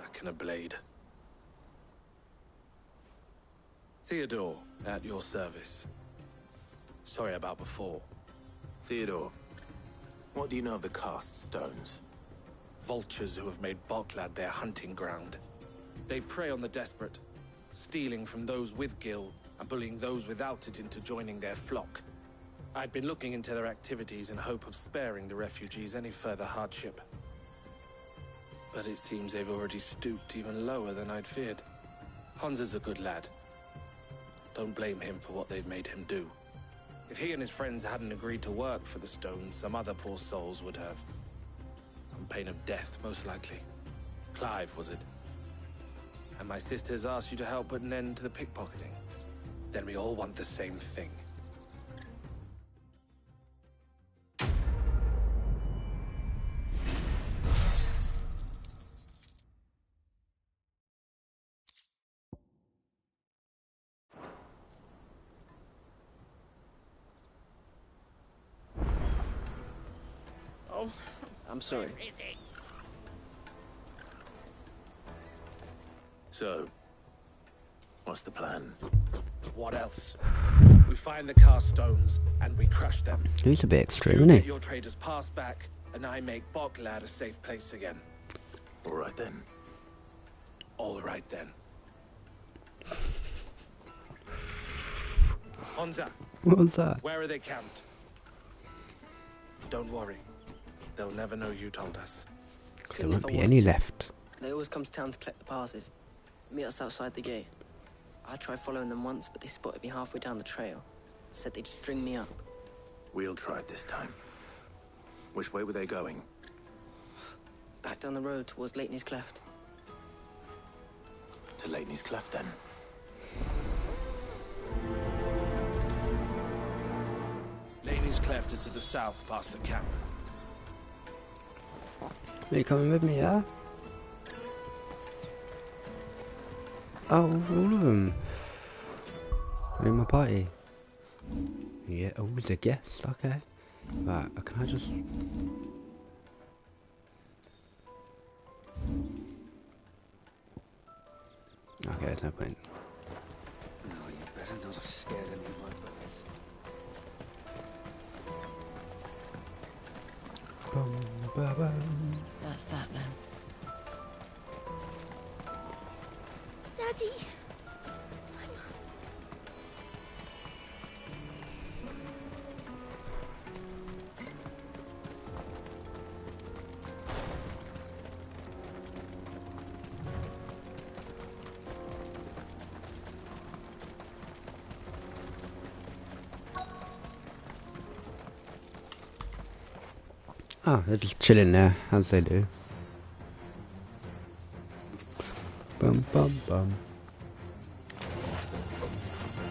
Back in a blade. Theodore, at your service. Sorry about before. Theodore, what do you know of the cast stones? Vultures who have made Boklad their hunting ground. They prey on the desperate, stealing from those with gil and bullying those without it into joining their flock. I'd been looking into their activities in hope of sparing the refugees any further hardship. But it seems they've already stooped even lower than I'd feared. Hansa's a good lad. Don't blame him for what they've made him do. If he and his friends hadn't agreed to work for the stones, some other poor souls would have. On pain of death, most likely. Clive, was it? And my sisters asked you to help put an end to the pickpocketing. Then we all want the same thing. Oh, I'm sorry. Where is it? So, what's the plan? What else? We find the cast stones and we crush them. He's a bit extreme, You isn't get he? your traders pass back, and I make Boklad a safe place again. All right then. All right then. Hansa. What was that? Where are they camped? Don't worry. They'll never know you told us. There won't be any left. They always come to town to collect the passes. Meet us outside the gate. I tried following them once, but they spotted me halfway down the trail. Said they'd string me up. We'll try it this time. Which way were they going? Back down the road towards Leighton's Cleft. To Leighton's Cleft, then. Leighton's Cleft is to the south, past the camp. Are you coming with me, yeah? Oh, all of them. In my party. Yeah, oh, he's a guest, okay. Right, can I just... Okay, there's no point. No, you better not have scared any of my birds. That's that then. Daddy! Oh, they're just chilling there, as they do. Bum bum bum.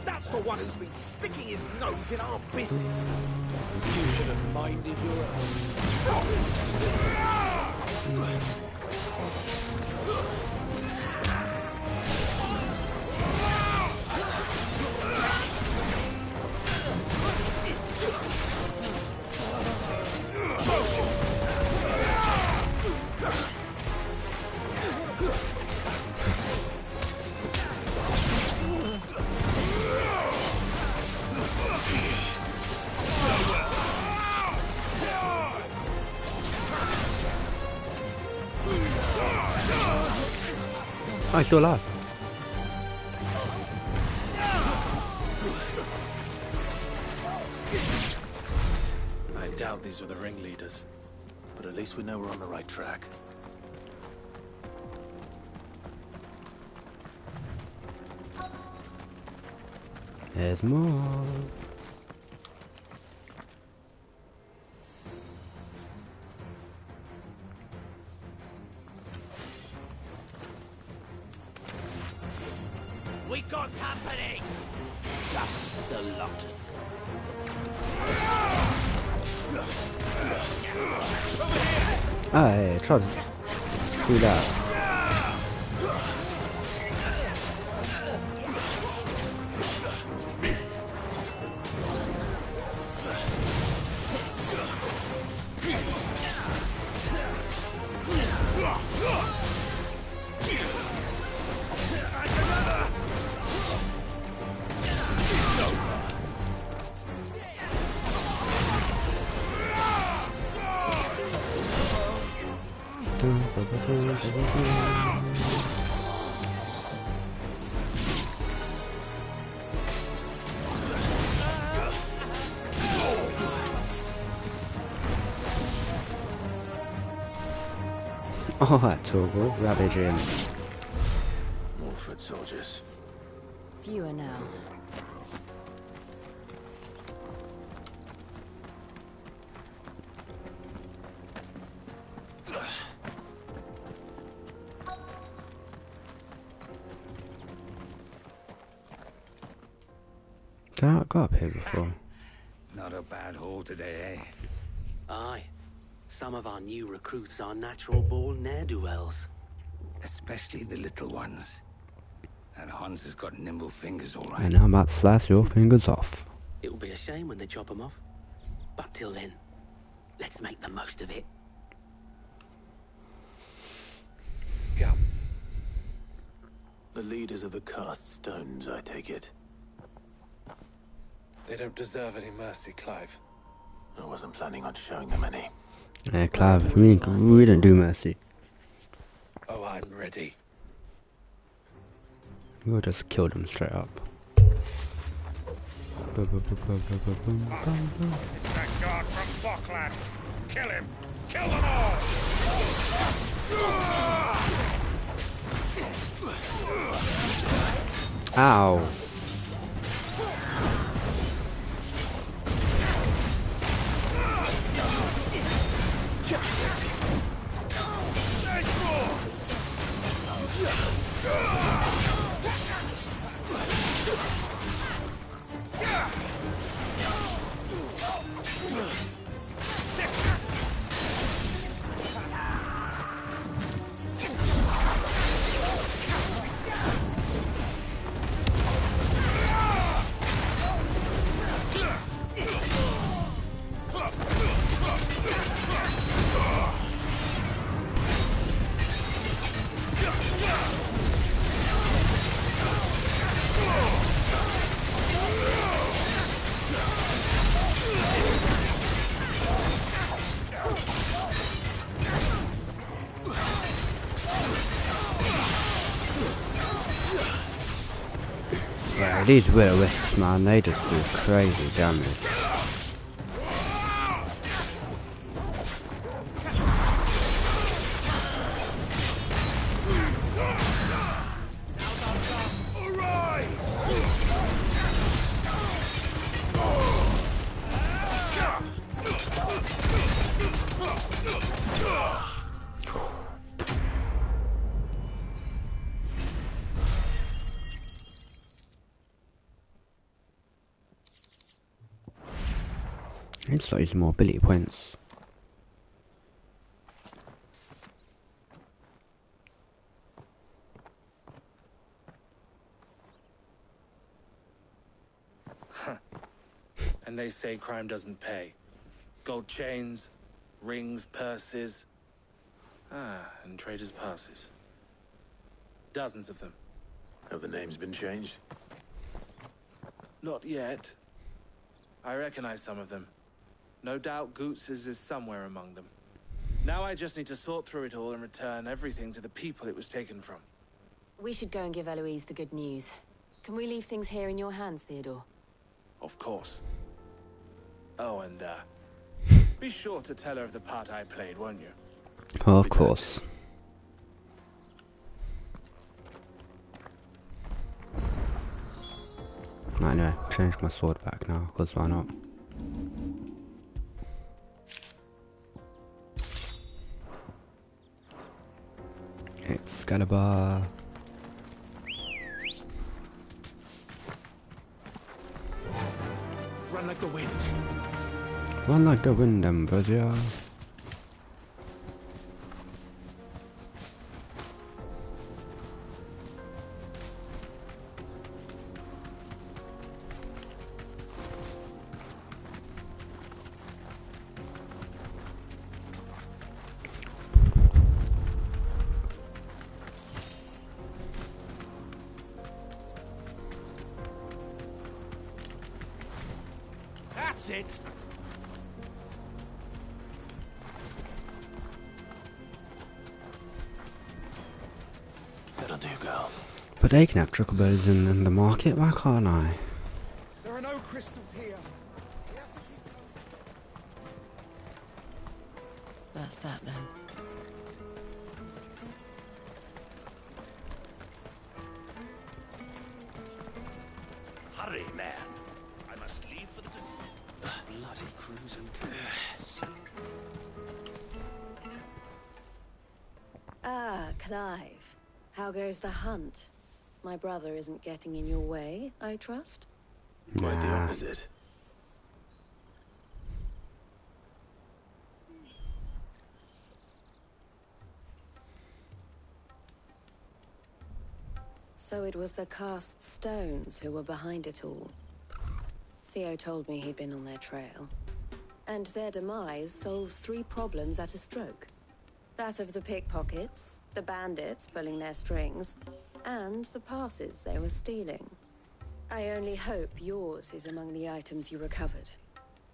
That's the one who's been sticking his nose in our business. You should have minded your Oh, he's still alive. I doubt these were the ringleaders, but at least we know we're on the right track. There's more. We got company! That's the lot of Ah, hey, try to do that. Oh, that's all good. Ravaging. More foot soldiers. Fewer now. Did I not go up here before? Not a bad haul today, eh? Aye. Some of our new recruits are natural born ne'er-do-wells. Especially the little ones. And Hans has got nimble fingers, all right. And I'm about to slice your fingers off. It will be a shame when they chop them off. But till then, let's make the most of it. Scum. The leaders of the cast stones, I take it. They don't deserve any mercy, Clive. I wasn't planning on showing them any. Yeah, Clive, we don't do mercy. Oh, I'm ready. We'll just kill them straight up. It's that guard from Bockland. Kill him! Kill them all! Ow. These will-o-wisps, man, they just do crazy damage. It's like using more ability points. And they say crime doesn't pay. Gold chains, rings, purses. And traders' passes. Dozens of them. Have the names been changed? Not yet. I recognize some of them. No doubt Goots's is somewhere among them. Now I just need to sort through it all and return everything to the people it was taken from. We should go and give Eloise the good news. Can we leave things here in your hands, Theodore? Of course. Oh, and be sure to tell her of the part I played, won't you? Oh, of course. I know, change my sword back now, because why not? Excalibur. Run like the wind. Run like the wind, Ambrosia. That's it. That'll do, girl. But they can have chocobos in the market, why can't I? There are no crystals here. That's that then. Hurry, man. I must leave for the bloody cruise and Ah, Clive. How goes the hunt? My brother isn't getting in your way, I trust? Quite the opposite. So it was the cast stones who were behind it all. Theo told me he'd been on their trail. And their demise solves 3 problems at a stroke. That of the pickpockets, the bandits pulling their strings, and the passes they were stealing. I only hope yours is among the items you recovered.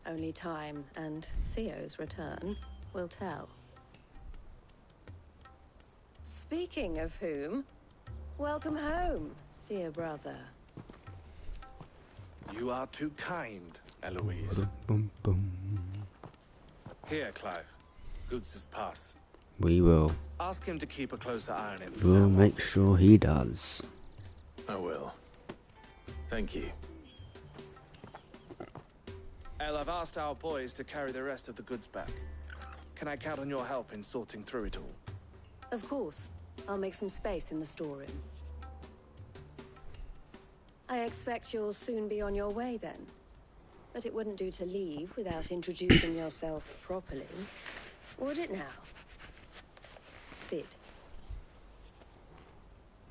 Only time and Theo's return will tell. Speaking of whom, welcome home, dear brother. You are too kind, Eloise. Here, Clive. Goots's pass. We will. Ask him to keep a closer eye on it. We'll make sure he does. I will. Thank you. El, I've asked our boys to carry the rest of the goods back. Can I count on your help in sorting through it all? Of course. I'll make some space in the storeroom. I expect you'll soon be on your way then. But it wouldn't do to leave without introducing yourself properly. Would it now? Sid.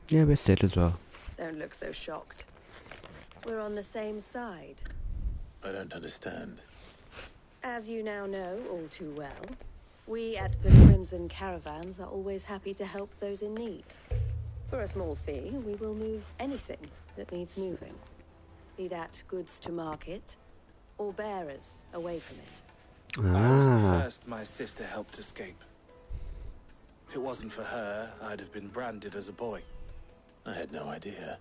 Yeah, we're Sid as well. Don't look so shocked. We're on the same side. I don't understand. As you now know all too well, we at the Crimson Caravans are always happy to help those in need. For a small fee, we will move anything that needs moving. Be that goods to market, or bearers away from it. I was the first my sister helped escape. If it wasn't for her, I'd have been branded as a boy. I had no idea.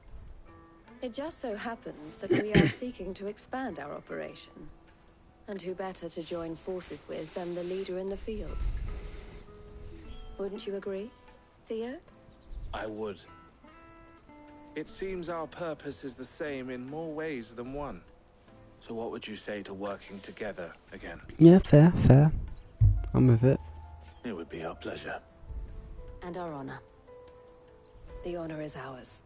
It just so happens that we are seeking to expand our operation. And who better to join forces with than the leader in the field? Wouldn't you agree, Theo? I would. It seems our purpose is the same in more ways than one. So what would you say to working together again? Yeah, fair, fair. I'm with it. It would be our pleasure. And our honor. The honor is ours.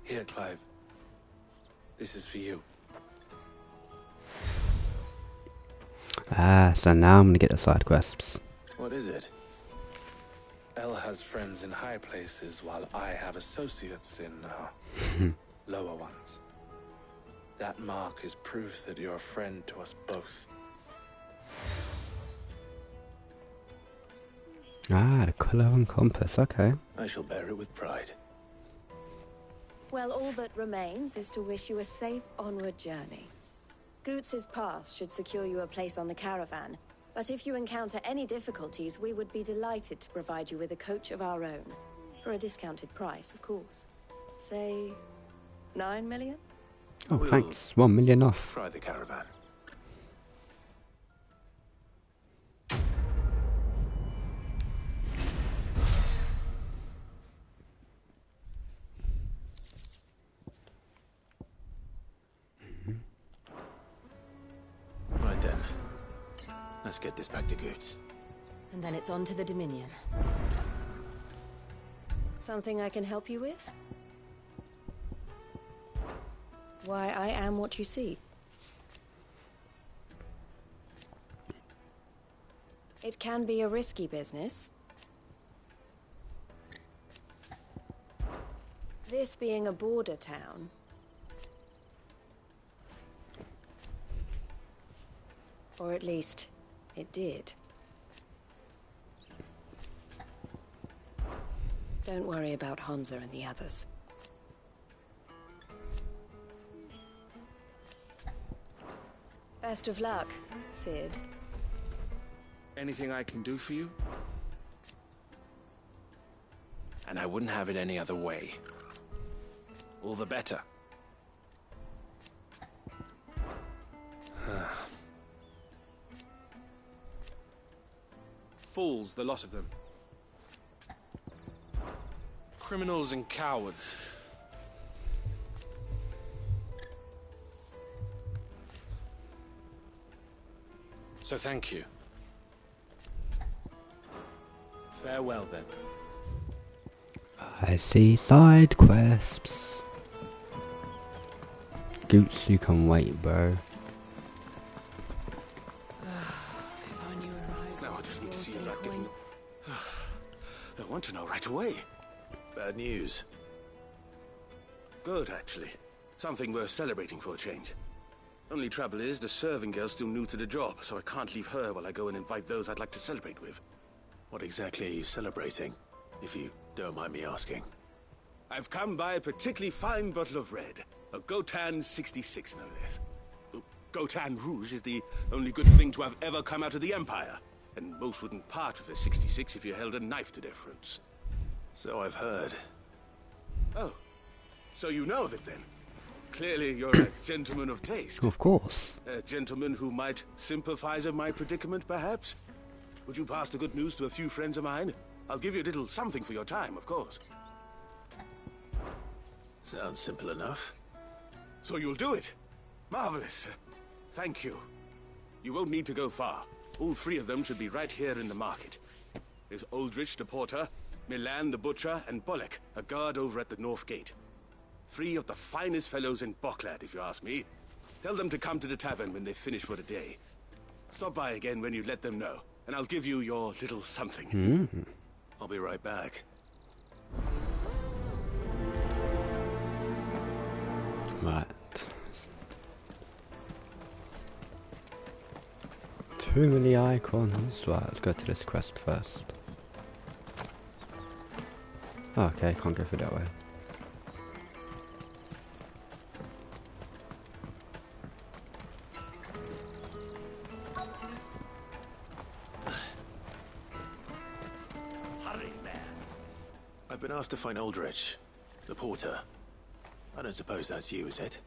Here, Clive. This is for you. Ah, so now I'm gonna get the side quests. What is it? Elle has friends in high places, while I have associates in lower ones. That mark is proof that you're a friend to us both. Ah, the colour and compass, okay. I shall bear it with pride. Well, all that remains is to wish you a safe onward journey. Goots's pass should secure you a place on the caravan, but if you encounter any difficulties, we would be delighted to provide you with a coach of our own. For a discounted price, of course. Say, 9 million? Oh, thanks. 1 million off. Try the caravan. Right then. Let's get this back to Goots. And then it's on to the Dominion. Something I can help you with? Why, I am what you see. It can be a risky business. This being a border town. Or at least, it did. Don't worry about Hansa and the others. Best of luck, Sid. Anything I can do for you? And I wouldn't have it any other way. All the better. Fools, the lot of them. Criminals and cowards. So thank you. Farewell then. I see side quests. Goots, you can wait, bro. Now I just need to see about getting... I want to know right away. Bad news. Good, actually. Something worth celebrating for a change. Only trouble is, the serving girl's still new to the job, so I can't leave her while I go and invite those I'd like to celebrate with. What exactly are you celebrating, if you don't mind me asking? I've come by a particularly fine bottle of red. A Gotan 66, no less. Gotan Rouge is the only good thing to have ever come out of the Empire. And most wouldn't part with a 66 if you held a knife to their throats. So I've heard. Oh, so you know of it then? Clearly you're a gentleman of taste. Of course. A gentleman who might sympathize with my predicament, perhaps? Would you pass the good news to a few friends of mine? I'll give you a little something for your time, of course. Sounds simple enough. So you'll do it? Marvelous. Thank you. You won't need to go far. All three of them should be right here in the market. There's Aldrich, the porter, Milan, the butcher, and Bolek, a guard over at the north gate. 3 of the finest fellows in Boklad, if you ask me. Tell them to come to the tavern when they finish for the day. Stop by again when you let them know, and I'll give you your little something. I'll be right back. Right. Too many icons. Right, let's go to this quest first. Oh, okay, can't go through that way. I've been asked to find Aldrich, the porter. I don't suppose that's you, is it?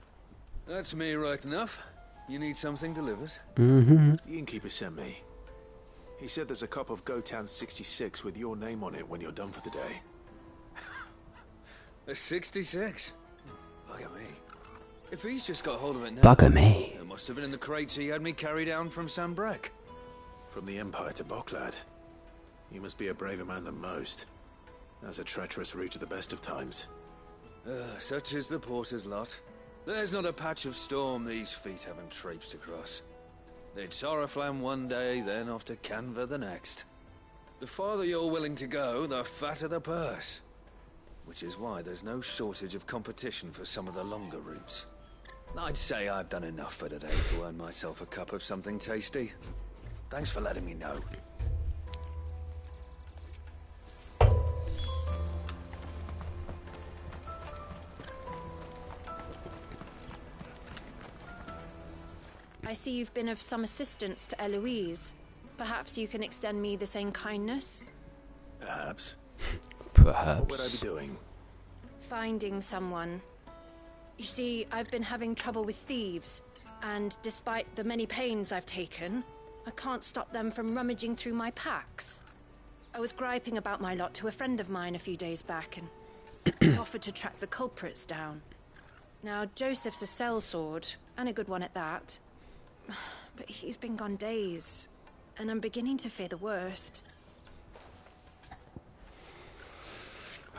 That's me right enough. You need something delivered? The innkeeper sent me. He said there's a copy of Gotown 66 with your name on it when you're done for the day. A 66? Bugger me. If he's just got hold of it now... Bugger me. It must have been in the crates he had me carry down from Sanbrek. From the Empire to Boklad. You must be a braver man than most. That's a treacherous route to the best of times. Such is the porter's lot. There's not a patch of storm these feet haven't traipsed across. They'd Soraflam one day, then off to Canva the next. The farther you're willing to go, the fatter the purse. Which is why there's no shortage of competition for some of the longer routes. I'd say I've done enough for today to earn myself a cup of something tasty. Thanks for letting me know. I see you've been of some assistance to Eloise. Perhaps you can extend me the same kindness? Perhaps. Perhaps. What would I be doing? Finding someone. You see, I've been having trouble with thieves, and despite the many pains I've taken, I can't stop them from rummaging through my packs. I was griping about my lot to a friend of mine a few days back, and he offered to track the culprits down. Now, Joseph's a sellsword, and a good one at that. But he's been gone days, and I'm beginning to fear the worst.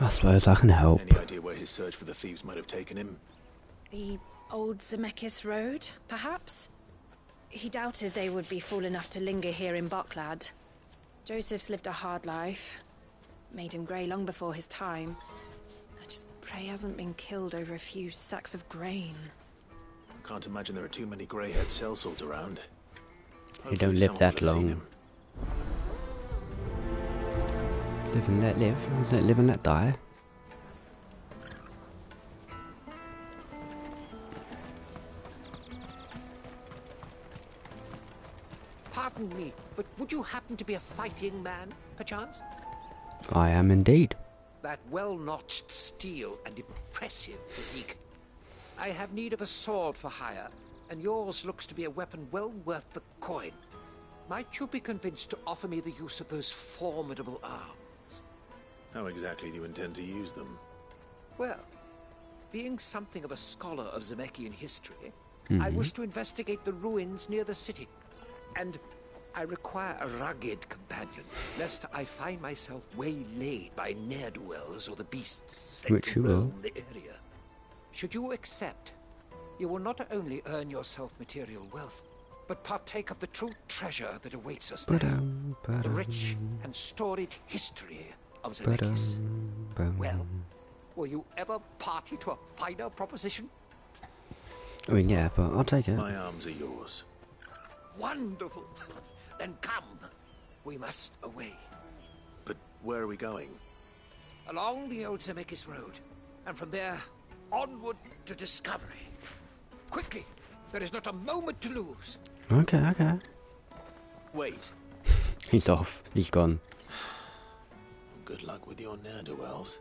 I suppose I can help. Any idea where his search for the thieves might have taken him? The old Zemeckis Road, perhaps? He doubted they would be fool enough to linger here in Boklad. Joseph's lived a hard life. Made him grey long before his time. I just pray he hasn't been killed over a few sacks of grain. Can't imagine there are too many grey-haired sellswords around. You don't live that long. Live and let live. Live and let die. Pardon me, but would you happen to be a fighting man, perchance? I am indeed. That well-notched steel and impressive physique. I have need of a sword for hire, and yours looks to be a weapon well worth the coin. Might you be convinced to offer me the use of those formidable arms? How exactly do you intend to use them? Well, being something of a scholar of Zemekian history, I wish to investigate the ruins near the city. And I require a rugged companion, lest I find myself waylaid by ne'er-do-wells or the beasts sent to roam the area. Should you accept, you will not only earn yourself material wealth, but partake of the true treasure that awaits us there. The rich and storied history of Zemeckis. Well, were you ever party to a finer proposition? I mean, yeah, but I'll take it. My arms are yours. Wonderful! Then come. We must away. But where are we going? Along the old Zemeckis Road, and from there, onward to discovery. Quickly! There is not a moment to lose. Okay. Wait. He's off. He's gone. Good luck with your ne'er-do-wells.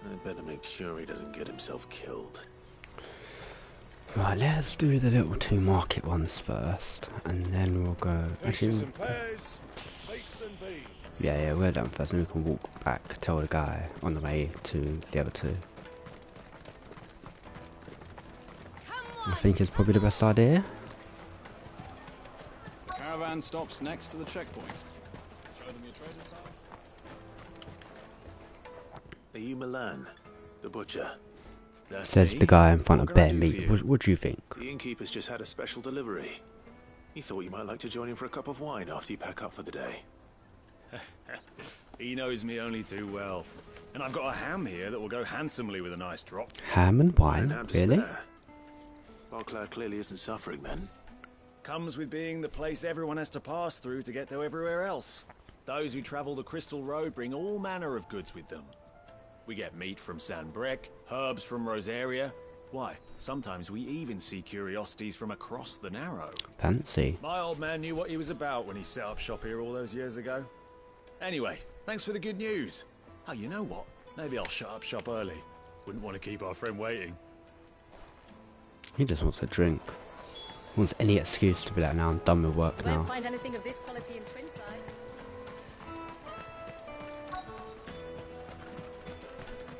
I'd better make sure he doesn't get himself killed. Right, let's do the little two market ones first, and then we'll go. Actually, yeah, we're done first, and we can walk back, tell the guy on the way to the other two. I think it's probably the best idea. Caravan stops next to the checkpoint. Show them your trader's pass. Are you Milan, the butcher? That's says me. The guy in front of Bear Meat. What do you think? The innkeeper's just had a special delivery. He thought you might like to join him for a cup of wine after you pack up for the day. He knows me only too well. And I've got a ham here that will go handsomely with a nice drop. Ham and wine? Really? Boklad clearly isn't suffering then. Comes with being the place everyone has to pass through to get to everywhere else. Those who travel the Crystal Road bring all manner of goods with them. We get meat from Sanbrek, herbs from Rosaria. Why, sometimes we even see curiosities from across the Narrow. Fancy. My old man knew what he was about when he set up shop here all those years ago. Anyway, Thanks for the good news. Oh, you know what? Maybe I'll shut up shop early. Wouldn't want to keep our friend waiting. He just wants a drink. Wants any excuse to be like, now I'm done with work now. Won't find anything of this quality in Twinside.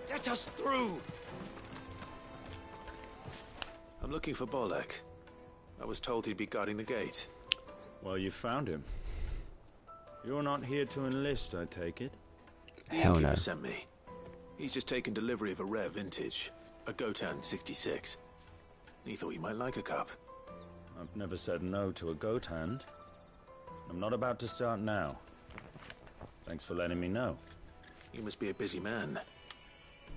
Let us through! I'm looking for Bolek. I was told he'd be guarding the gate. Well, you found him. You're not here to enlist, I take it? The Hell innkeeper no. sent me. He's just taken delivery of a rare vintage, a Gotan 66. He thought you might like a cup. I've never said no to a goat hand. I'm not about to start now. Thanks for letting me know. You must be a busy man.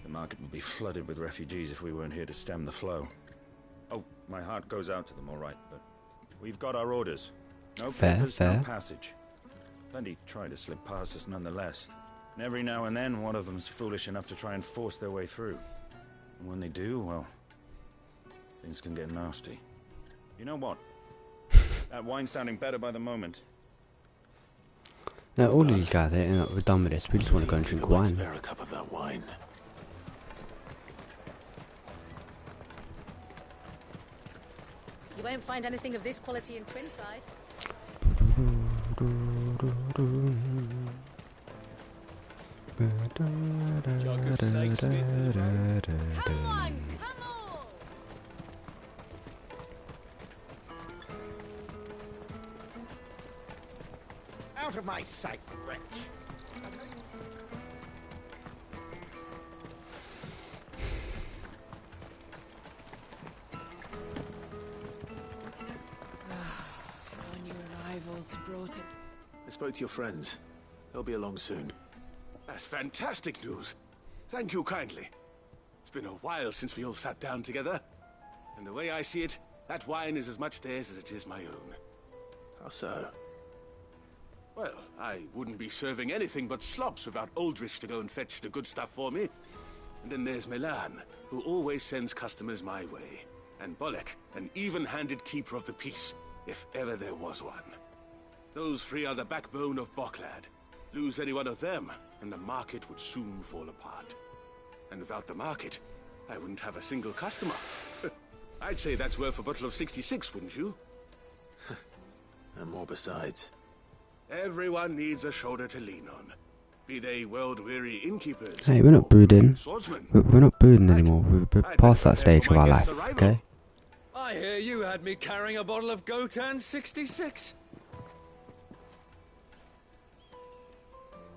The market would be flooded with refugees if we weren't here to stem the flow. Oh, my heart goes out to them, all right, but we've got our orders. No papers, no passage. Plenty try to slip past us nonetheless. And every now and then, one of them's foolish enough to try and force their way through. And when they do, well, things can get nasty. You know what? That wine's sounding better by the moment. No, all of these guys, we're done with this. We just want to go and drink wine. Spare a cup of that wine. You won't find anything of this quality in Twinside. Jug of snakeskin. Come on, come on! Out of my sight, wretch! Our new arrivals had brought it. I spoke to your friends. They'll be along soon. That's fantastic news. Thank you kindly. It's been a while since we all sat down together. And the way I see it, that wine is as much theirs as it is my own. How so? Well, I wouldn't be serving anything but slops without Aldrich to go and fetch the good stuff for me. And then there's Milan, who always sends customers my way. And Bolek, an even-handed keeper of the peace, if ever there was one. Those three are the backbone of Boklad. Lose any one of them, and the market would soon fall apart. And without the market, I wouldn't have a single customer. I'd say that's worth a bottle of 66, wouldn't you? And more besides. Everyone needs a shoulder to lean on. Be they world-weary innkeepers. Hey, we're not booding. We're not booding anymore. We're past that stage of our life, okay? I hear you had me carrying a bottle of Gotan 66.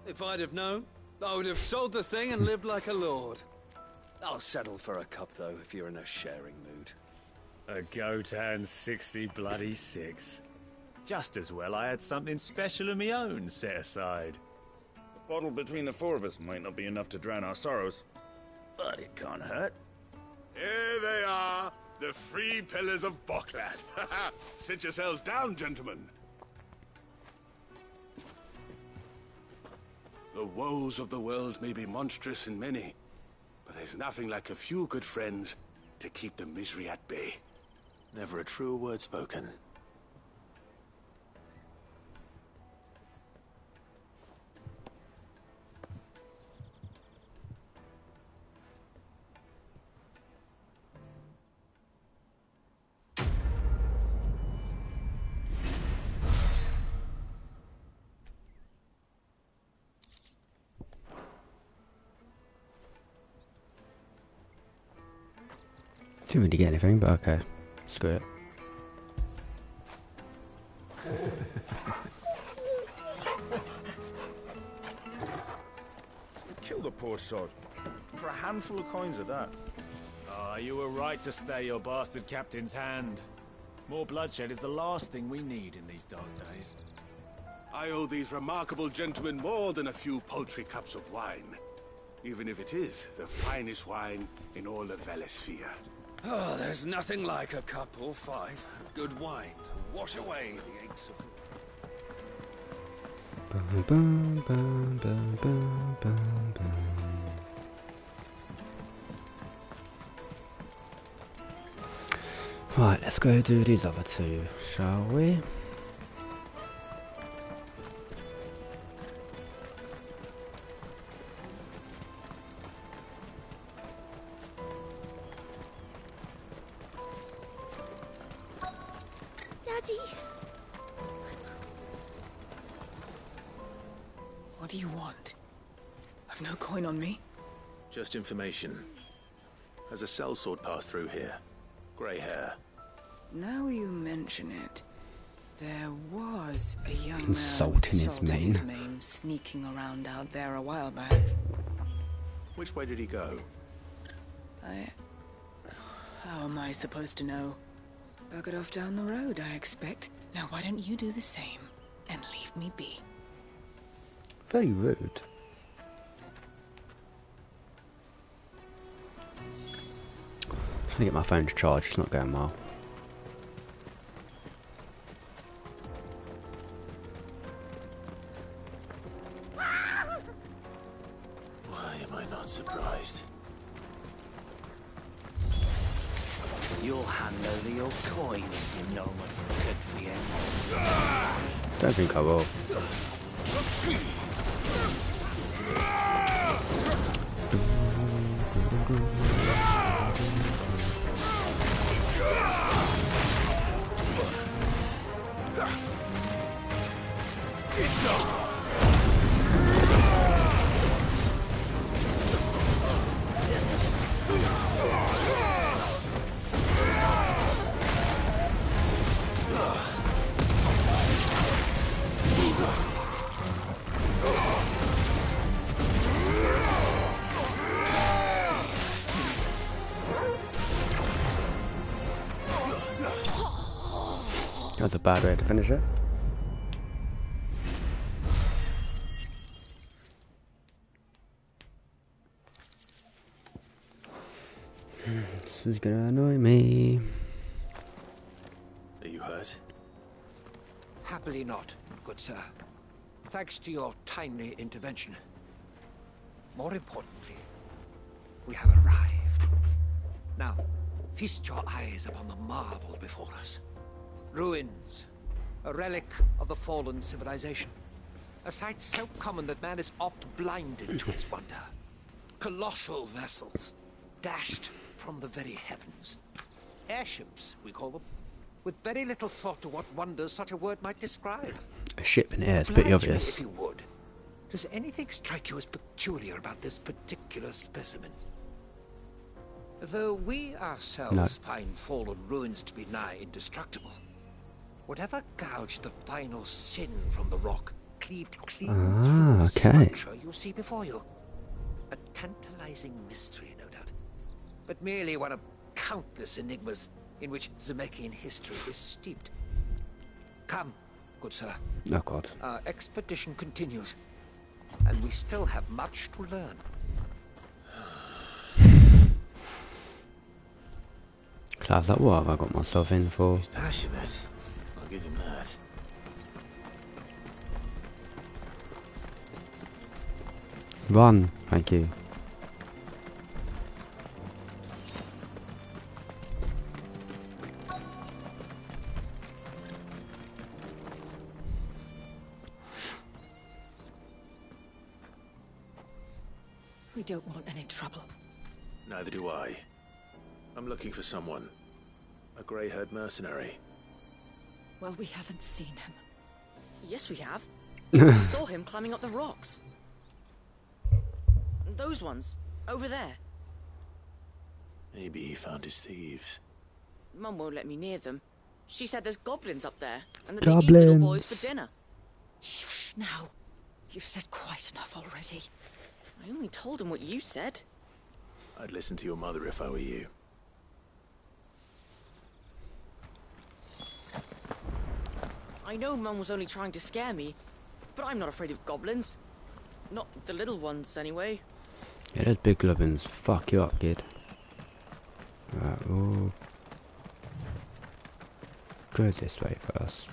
If I'd have known, I would have sold the thing and lived like a lord. I'll settle for a cup, though, if you're in a sharing mood. A Gotan 66. Just as well I had something special of my own set aside. A bottle between the four of us might not be enough to drown our sorrows, but it can't hurt. Here they are, the three pillars of Boklad. Sit yourselves down, gentlemen. The woes of the world may be monstrous in many, but there's nothing like a few good friends to keep the misery at bay. Never a truer word spoken. Didn't really get anything, but okay. Screw it. Kill the poor sod. For a handful of coins of that. Ah, you were right to stay your bastard captain's hand. More bloodshed is the last thing we need in these dark days. I owe these remarkable gentlemen more than a few paltry cups of wine. Even if it is the finest wine in all of Valesphere. Oh, there's nothing like a cup or five of good wine to wash away the aches of Right, let's go do these other two, shall we? Daddy! What do you want? I've no coin on me. Just information. Has a sellsword passed through here? Grey hair. Now you mention it, there was a young man Salt with in his salt in mane. his mane sneaking around out there a while back. Which way did he go? How am I supposed to know? Buggered off down the road, I expect. Now why don't you do the same and leave me be? Very rude. Trying to get my phone to charge, it's not going well. Why am I not surprised? You'll hand over your coin if you know what's good for you. Don't think I will. It's up. That was a bad way to finish it. This is gonna annoy me. Are you hurt? Happily not, good sir. Thanks to your timely intervention. More importantly, we have arrived. Now, feast your eyes upon the marvel before us. Ruins, a relic of the fallen civilization. A sight so common that man is oft blinded to its wonder. Colossal vessels, dashed from the very heavens. Airships, we call them, with very little thought to what wonders such a word might describe. A ship in air is pretty Oblige me, obvious. if you would. Does anything strike you as peculiar about this particular specimen? Though we ourselves find fallen ruins to be nigh indestructible, whatever gouged the final sin from the rock cleaved clean through the structure you see before you. A tantalizing mystery, no doubt, but merely one of countless enigmas in which Zemeckis history is steeped. Come, good sir. Oh god. Our expedition continues, and we still have much to learn. Clav's like, what have I got myself in for? He's passionate. I'll give him that. Run, thank you. We don't want any trouble. Neither do I. I'm looking for someone. A grey-haired mercenary. Well, we haven't seen him. Yes, we have. We saw him climbing up the rocks. Those ones, over there. Maybe he found his thieves. Mum won't let me near them. She said there's goblins up there, and that they eat little boys for dinner. Shush now. You've said quite enough already. I only told him what you said. I'd listen to your mother if I were you. I know Mum was only trying to scare me, but I'm not afraid of goblins. Not the little ones, anyway. Yeah, those big goblins fuck you up, kid. Right, we'll go this way first.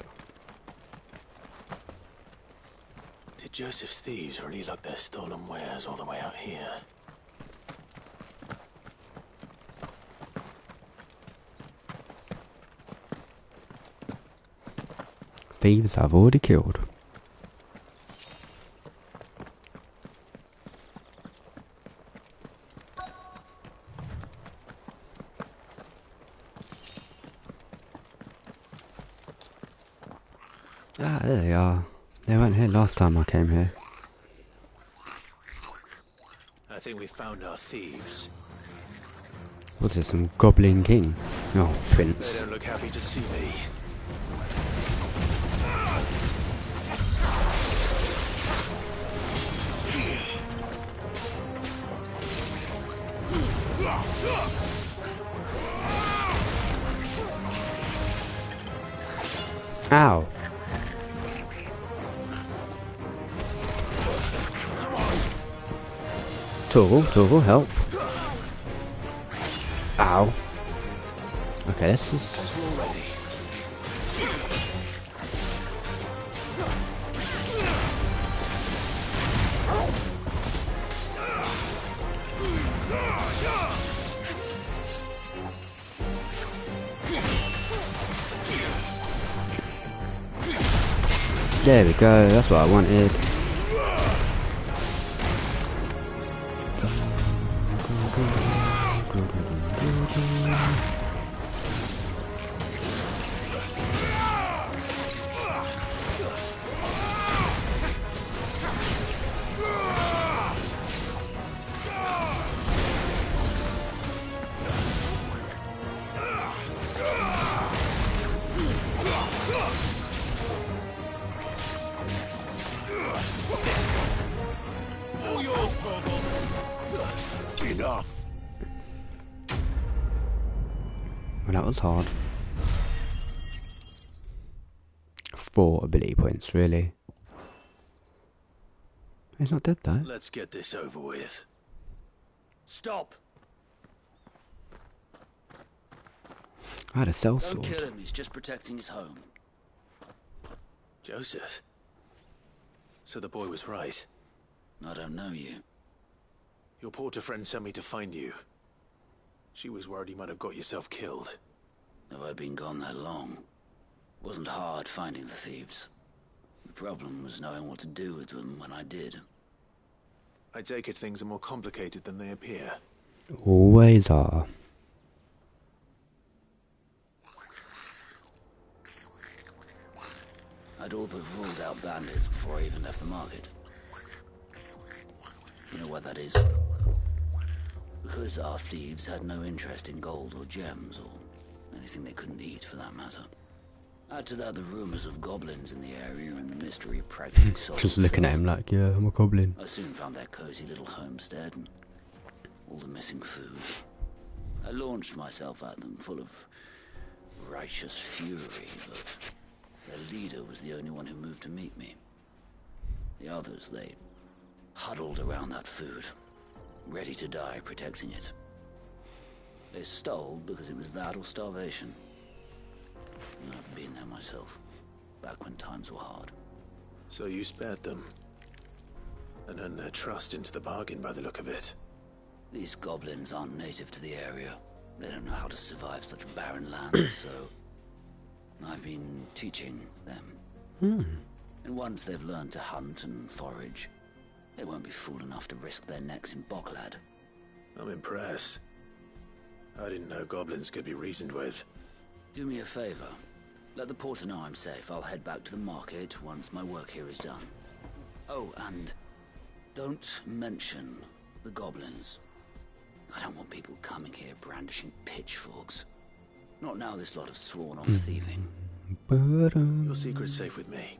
Did Joseph's thieves really lug their stolen wares all the way out here? Thieves I've already killed. Ah, there they are. They weren't here last time I came here. I think we found our thieves. Was it some Goblin King? Oh, Prince. They don't look happy to see me. Ow. Torval, help. Ow. Okay, this is... There we go, that's what I wanted. Enough. Well, that was hard. 4 ability points, really. He's not dead though. Let's get this over with. Stop! I had a cell Don't sword. kill him, he's just protecting his home. Joseph. So the boy was right. I don't know you. Your porter friend sent me to find you. She was worried you might have got yourself killed. Have I been gone that long? Wasn't hard finding the thieves. The problem was knowing what to do with them when I did. I take it things are more complicated than they appear. Always are. I'd all but ruled out bandits before I even left the market. You know why that is? Because our thieves had no interest in gold or gems, or anything they couldn't eat for that matter. Add to that the rumors of goblins in the area and the mystery pregnant soul. Just looking at him like, yeah, I'm a goblin. I soon found their cozy little homestead and all the missing food. I launched myself at them, full of righteous fury, but their leader was the only one who moved to meet me. The others, they huddled around that food, ready to die protecting it. They stole because it was that or starvation. And I've been there myself, back when times were hard. So you spared them. And earned their trust into the bargain by the look of it. These goblins aren't native to the area. They don't know how to survive such barren lands, so I've been teaching them. And once they've learned to hunt and forage, they won't be fool enough to risk their necks in Bocklad. I'm impressed. I didn't know goblins could be reasoned with. Do me a favor. Let the porter know I'm safe. I'll head back to the market once my work here is done. Oh, and don't mention the goblins. I don't want people coming here brandishing pitchforks. Not now this lot have sworn off thieving. Your secret's safe with me.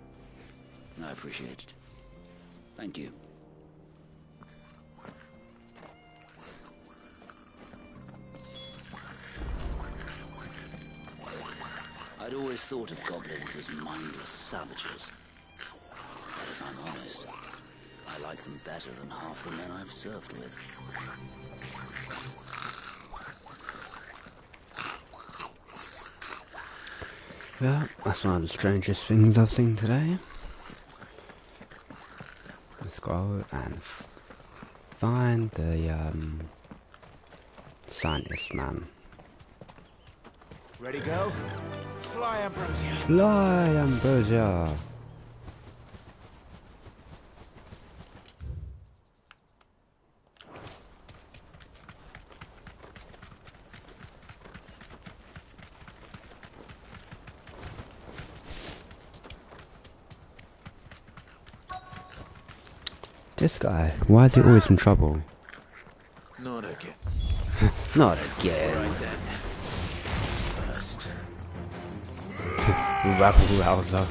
I appreciate it. Thank you. I'd always thought of goblins as mindless savages. But if I'm honest, I like them better than half the men I've served with. Yeah, that's one of the strangest things I've seen today. Let's go and find the scientist man. Ready, go? Fly, Ambrosia. Fly, Ambrosia. This guy, why is he always in trouble? Not again. Not again. Right then. Who's first? Rabble rouser.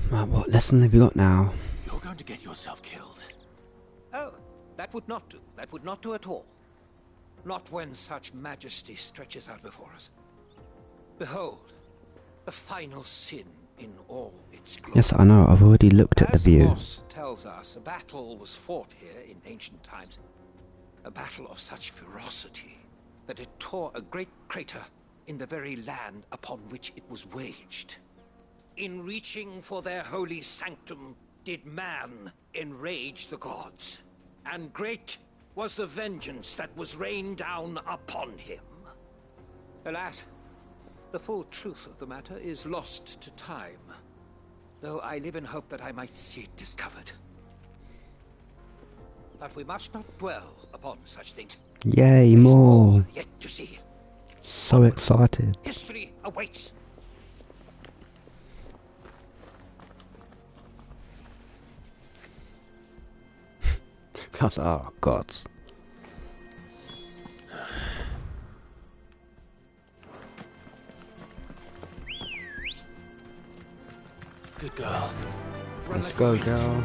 Right, what lesson have you got now? You're going to get yourself killed. Oh, that would not do. That would not do at all. Not when such majesty stretches out before us. Behold, the final sin in all its glory. Yes, I know. I've already looked at the view. As Moss tells us, a battle was fought here in ancient times. A battle of such ferocity that it tore a great crater in the very land upon which it was waged. In reaching for their holy sanctum, did man enrage the gods. And great was the vengeance that was rained down upon him. Alas, the full truth of the matter is lost to time, though I live in hope that I might see it discovered. But we must not dwell upon such things. Yay, more! Yet to see. So excited. History awaits. That's, oh god. Good girl. Let's go, girl.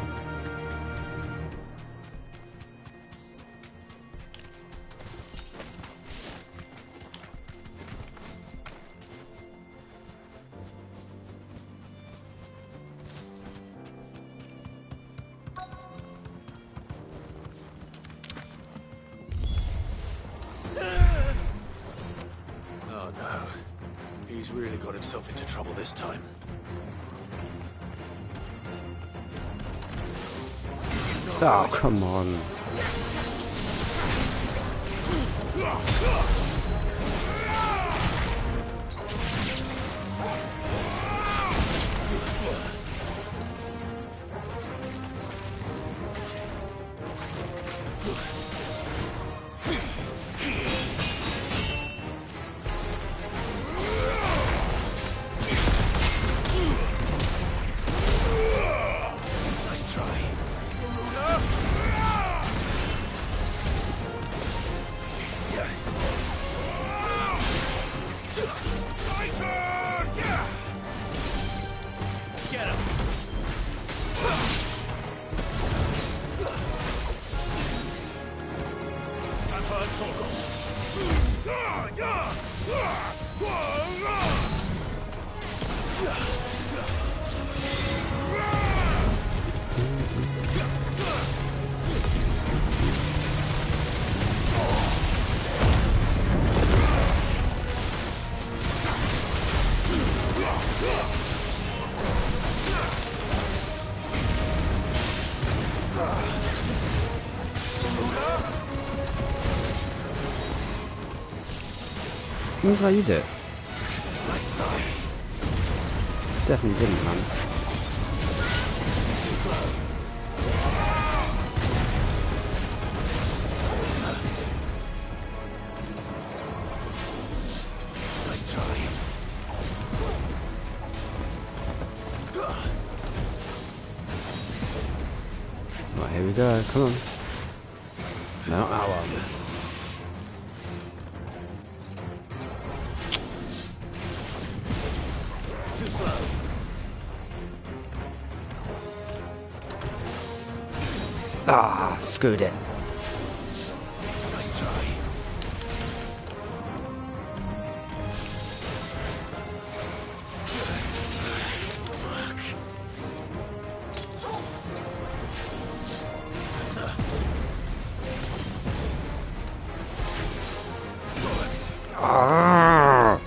Oh no. He's really got himself into trouble this time. Oh, come on. Nice try. Get him! Time for a That's how you do it. Definitely didn't, man. Nice try. Right, here we go. Come on. No, not that one. Ah, screwed it. Nice try. Ah.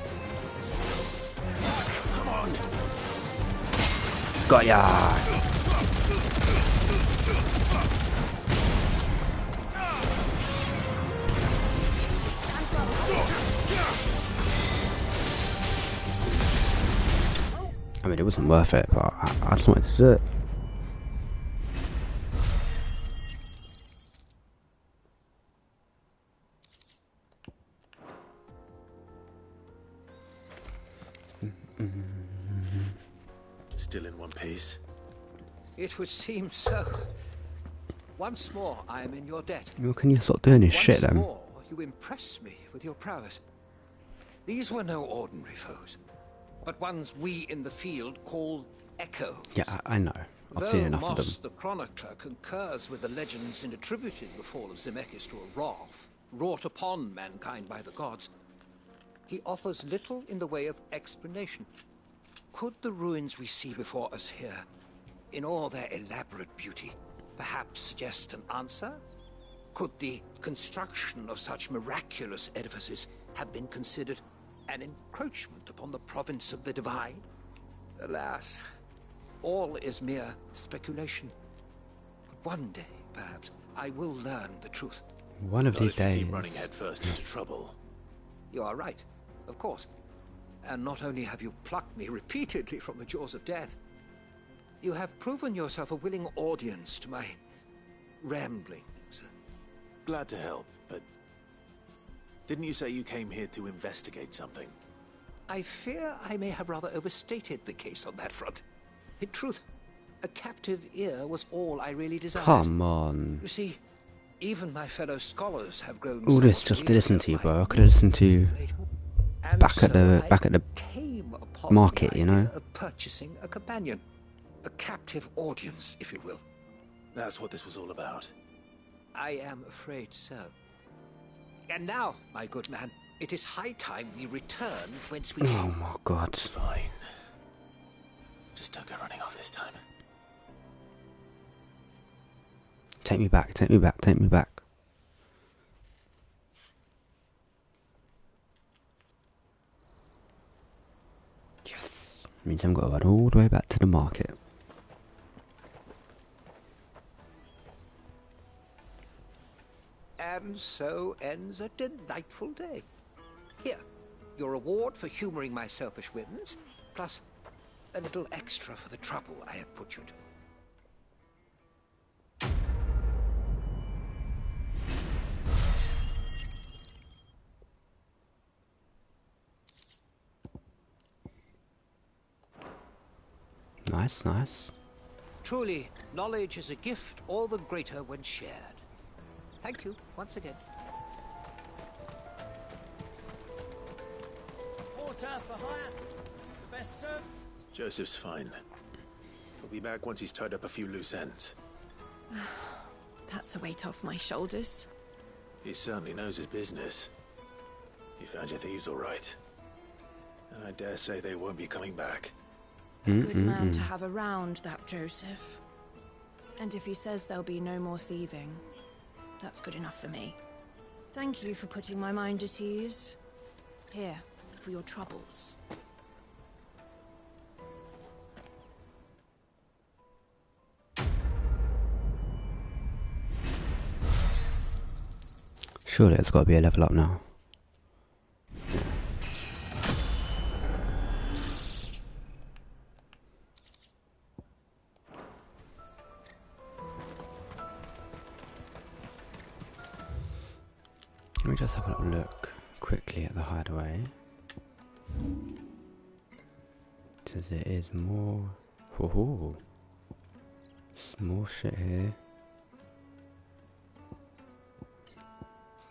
Come on. Got ya. I mean, it wasn't worth it, but I just wanted to do it. Still in one piece. It would seem so. Once more, I am in your debt. Well, can you stop doing this shit Once then? more, you impress me with your prowess. These were no ordinary foes, but ones we in the field call echoes. Yeah, I know. I've seen enough of them. Moss, the chronicler, concurs with the legends in attributing the fall of Zemeckis to a wrath wrought upon mankind by the gods, he offers little in the way of explanation. Could the ruins we see before us here, in all their elaborate beauty, perhaps suggest an answer? Could the construction of such miraculous edifices have been considered an encroachment upon the province of the divine? Alas, all is mere speculation. But one day, perhaps, I will learn the truth. One of Not these if you days. keep running headfirst into trouble. You are right, of course. And not only have you plucked me repeatedly from the jaws of death, you have proven yourself a willing audience to my ramblings. Glad to help, but didn't you say you came here to investigate something? I fear I may have rather overstated the case on that front. In truth, a captive ear was all I really desired. Come on. You see, even my fellow scholars have grown All this just to listen to you, bro. I could have listened to you back at the market, you know. Of purchasing a companion, a captive audience, if you will. That's what this was all about. I am afraid so. And now, my good man, it is high time we return whence we came. Oh my god. Fine. Just don't go running off this time. Take me back, take me back, take me back. Yes. Means I'm going to run all the way back to the market. And so ends a delightful day. Here, your reward for humoring my selfish whims, plus a little extra for the trouble I have put you to. Nice, nice. Truly, knowledge is a gift all the greater when shared. Thank you once again. Porter for hire. The best served. Joseph's fine. He'll be back once he's tied up a few loose ends. That's a weight off my shoulders. He certainly knows his business. You found your thieves all right. And I dare say they won't be coming back. A good man to have around, that Joseph. And if he says there'll be no more thieving, that's good enough for me. Thank you for putting my mind at ease. Here, for your troubles. Surely it's got to be a level up now. Let me just have a little look quickly at the hideaway. Because it is more... Ooh, more shit here.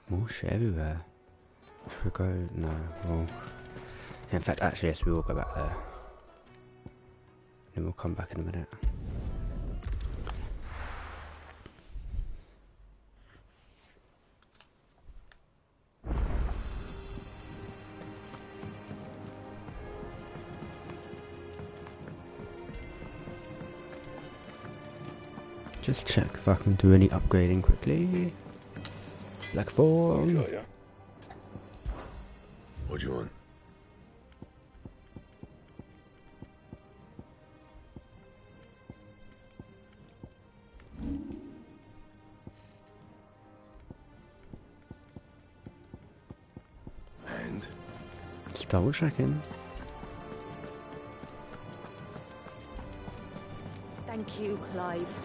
More shit everywhere. Should we go? No, well... In fact, actually, yes, we will go back there. Then we'll come back in a minute. Just check if I can do any upgrading quickly. Black form. Got ya. What do you want? And? Just double checking. Thank you, Clive.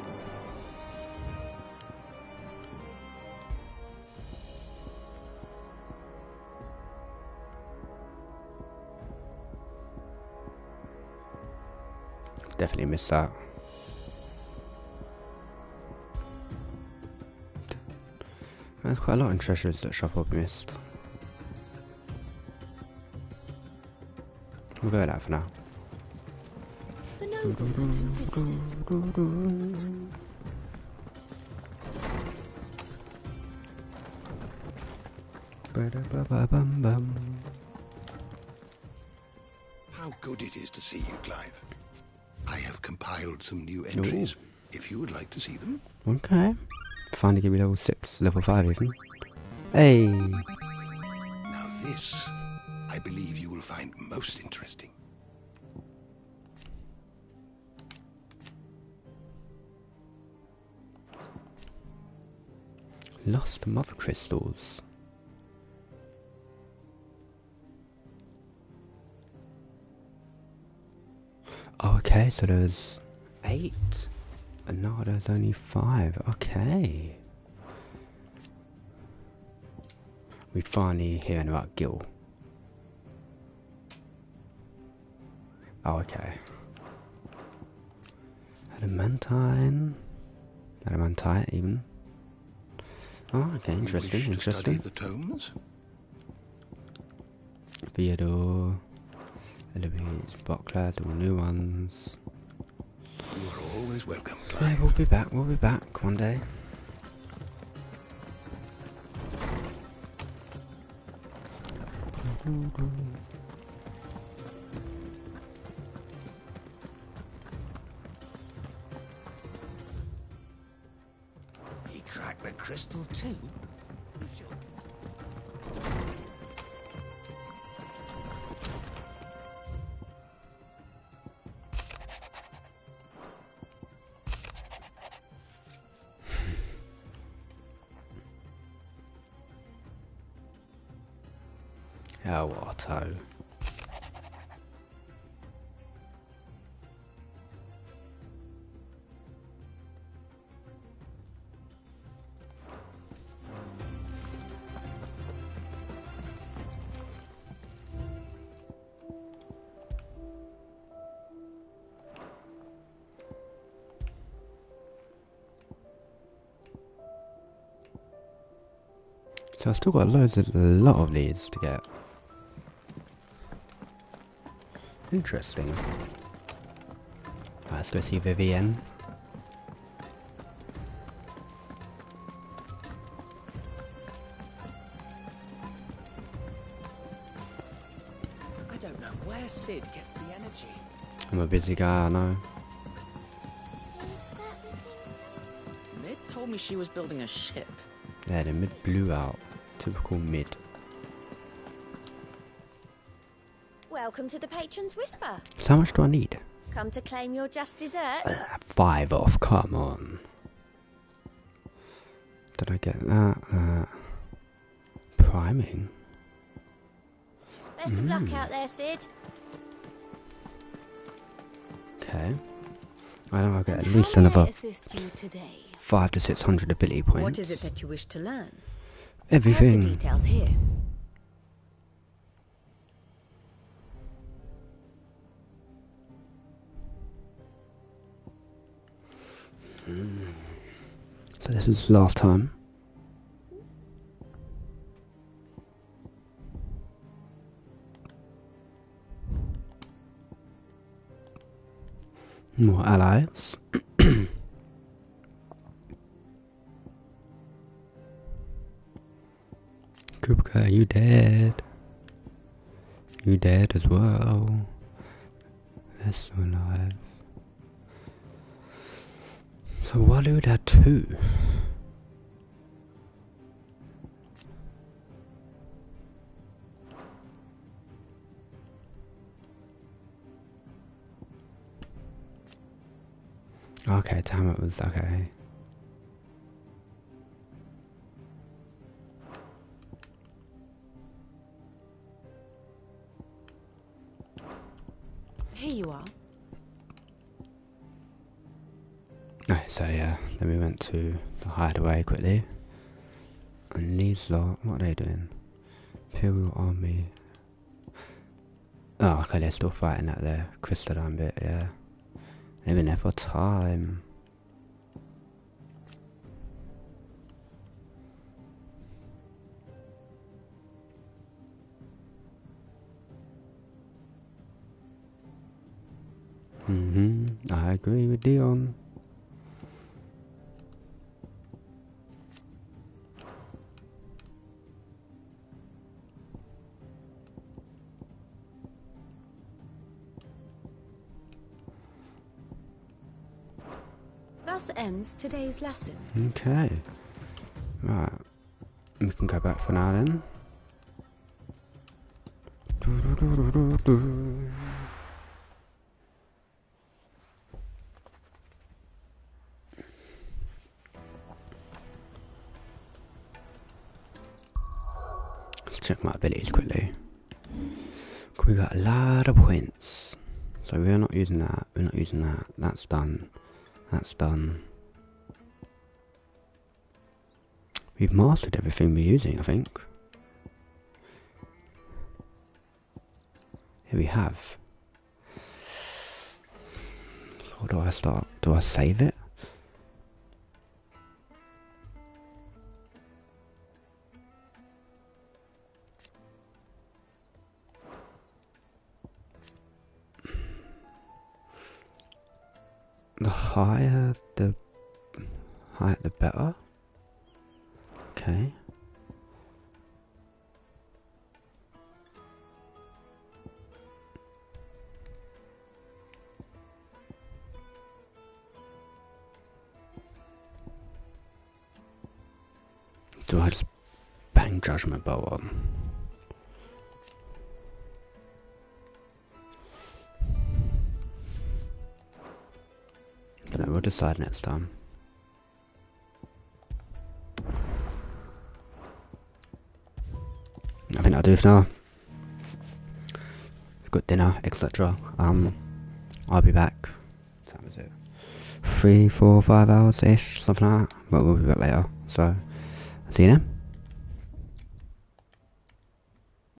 Definitely missed that. There's quite a lot in treasures that I've probably missed. We'll go with that for now. The noble who visited. How good it is to see you, Clive. I have compiled some new entries, if you would like to see them. Okay. Finally give me level 6, level 5 even. Hey! Now this, I believe you will find most interesting. Lost mother crystals. Oh, okay, so there's 8. And now there's only 5. Okay. We're finally hearing about Gil. Oh, okay. Adamantine. Adamantite, even. Oh, okay, interesting, You wish to study interesting. the tomes? Theodore. Eloise, Bocklad, all new ones. You are always welcome, Yeah, Clive. we'll be back one day. He cracked the crystal too? Oh, Otto. So I've still got a lot of leads to get. Interesting. Right, let's go see Vivienne. I don't know where Sid gets the energy. I'm a busy guy, I know. Is that the thing? Mid told me she was building a ship. Yeah, the mid blew out. Typical mid. Welcome to the Patron's Whisper. So how much do I need? Come to claim your just desserts. 5 off, come on. Did I get that? Priming. Best of luck out there, Sid. Okay. I know I'll get at And least how may I another assist you today? 500 to 600 ability points. What is it that you wish to learn? Everything. I have the details here. So this is last time. More allies. Kupka, you dead. You dead as well. That's so alive. So Walu had 2. Okay, damn, it was okay. Here you are. Right, so yeah, then we went to the hideaway quickly. And these lot, what are they doing? Imperial Army. Oh, okay, they're still fighting at their crystalline bit, yeah. They've been there for time. I agree with Dion. Thus ends today's lesson. Okay. Right. We can go back for now then. Let's check my abilities quickly. We got a lot of points. So we're not using that, we're not using that. That's done. That's done. We've mastered everything we're using, I think. Here we have. Or do I start? Do I save it? The higher the better. Okay. Do I just bang Judgment Bow on? No, we'll decide next time. I think I'll do for now. Good dinner, etc. I'll be back. What time is it? 3, 4, 5 hours ish, something like that. But we'll be back later. So, see you then.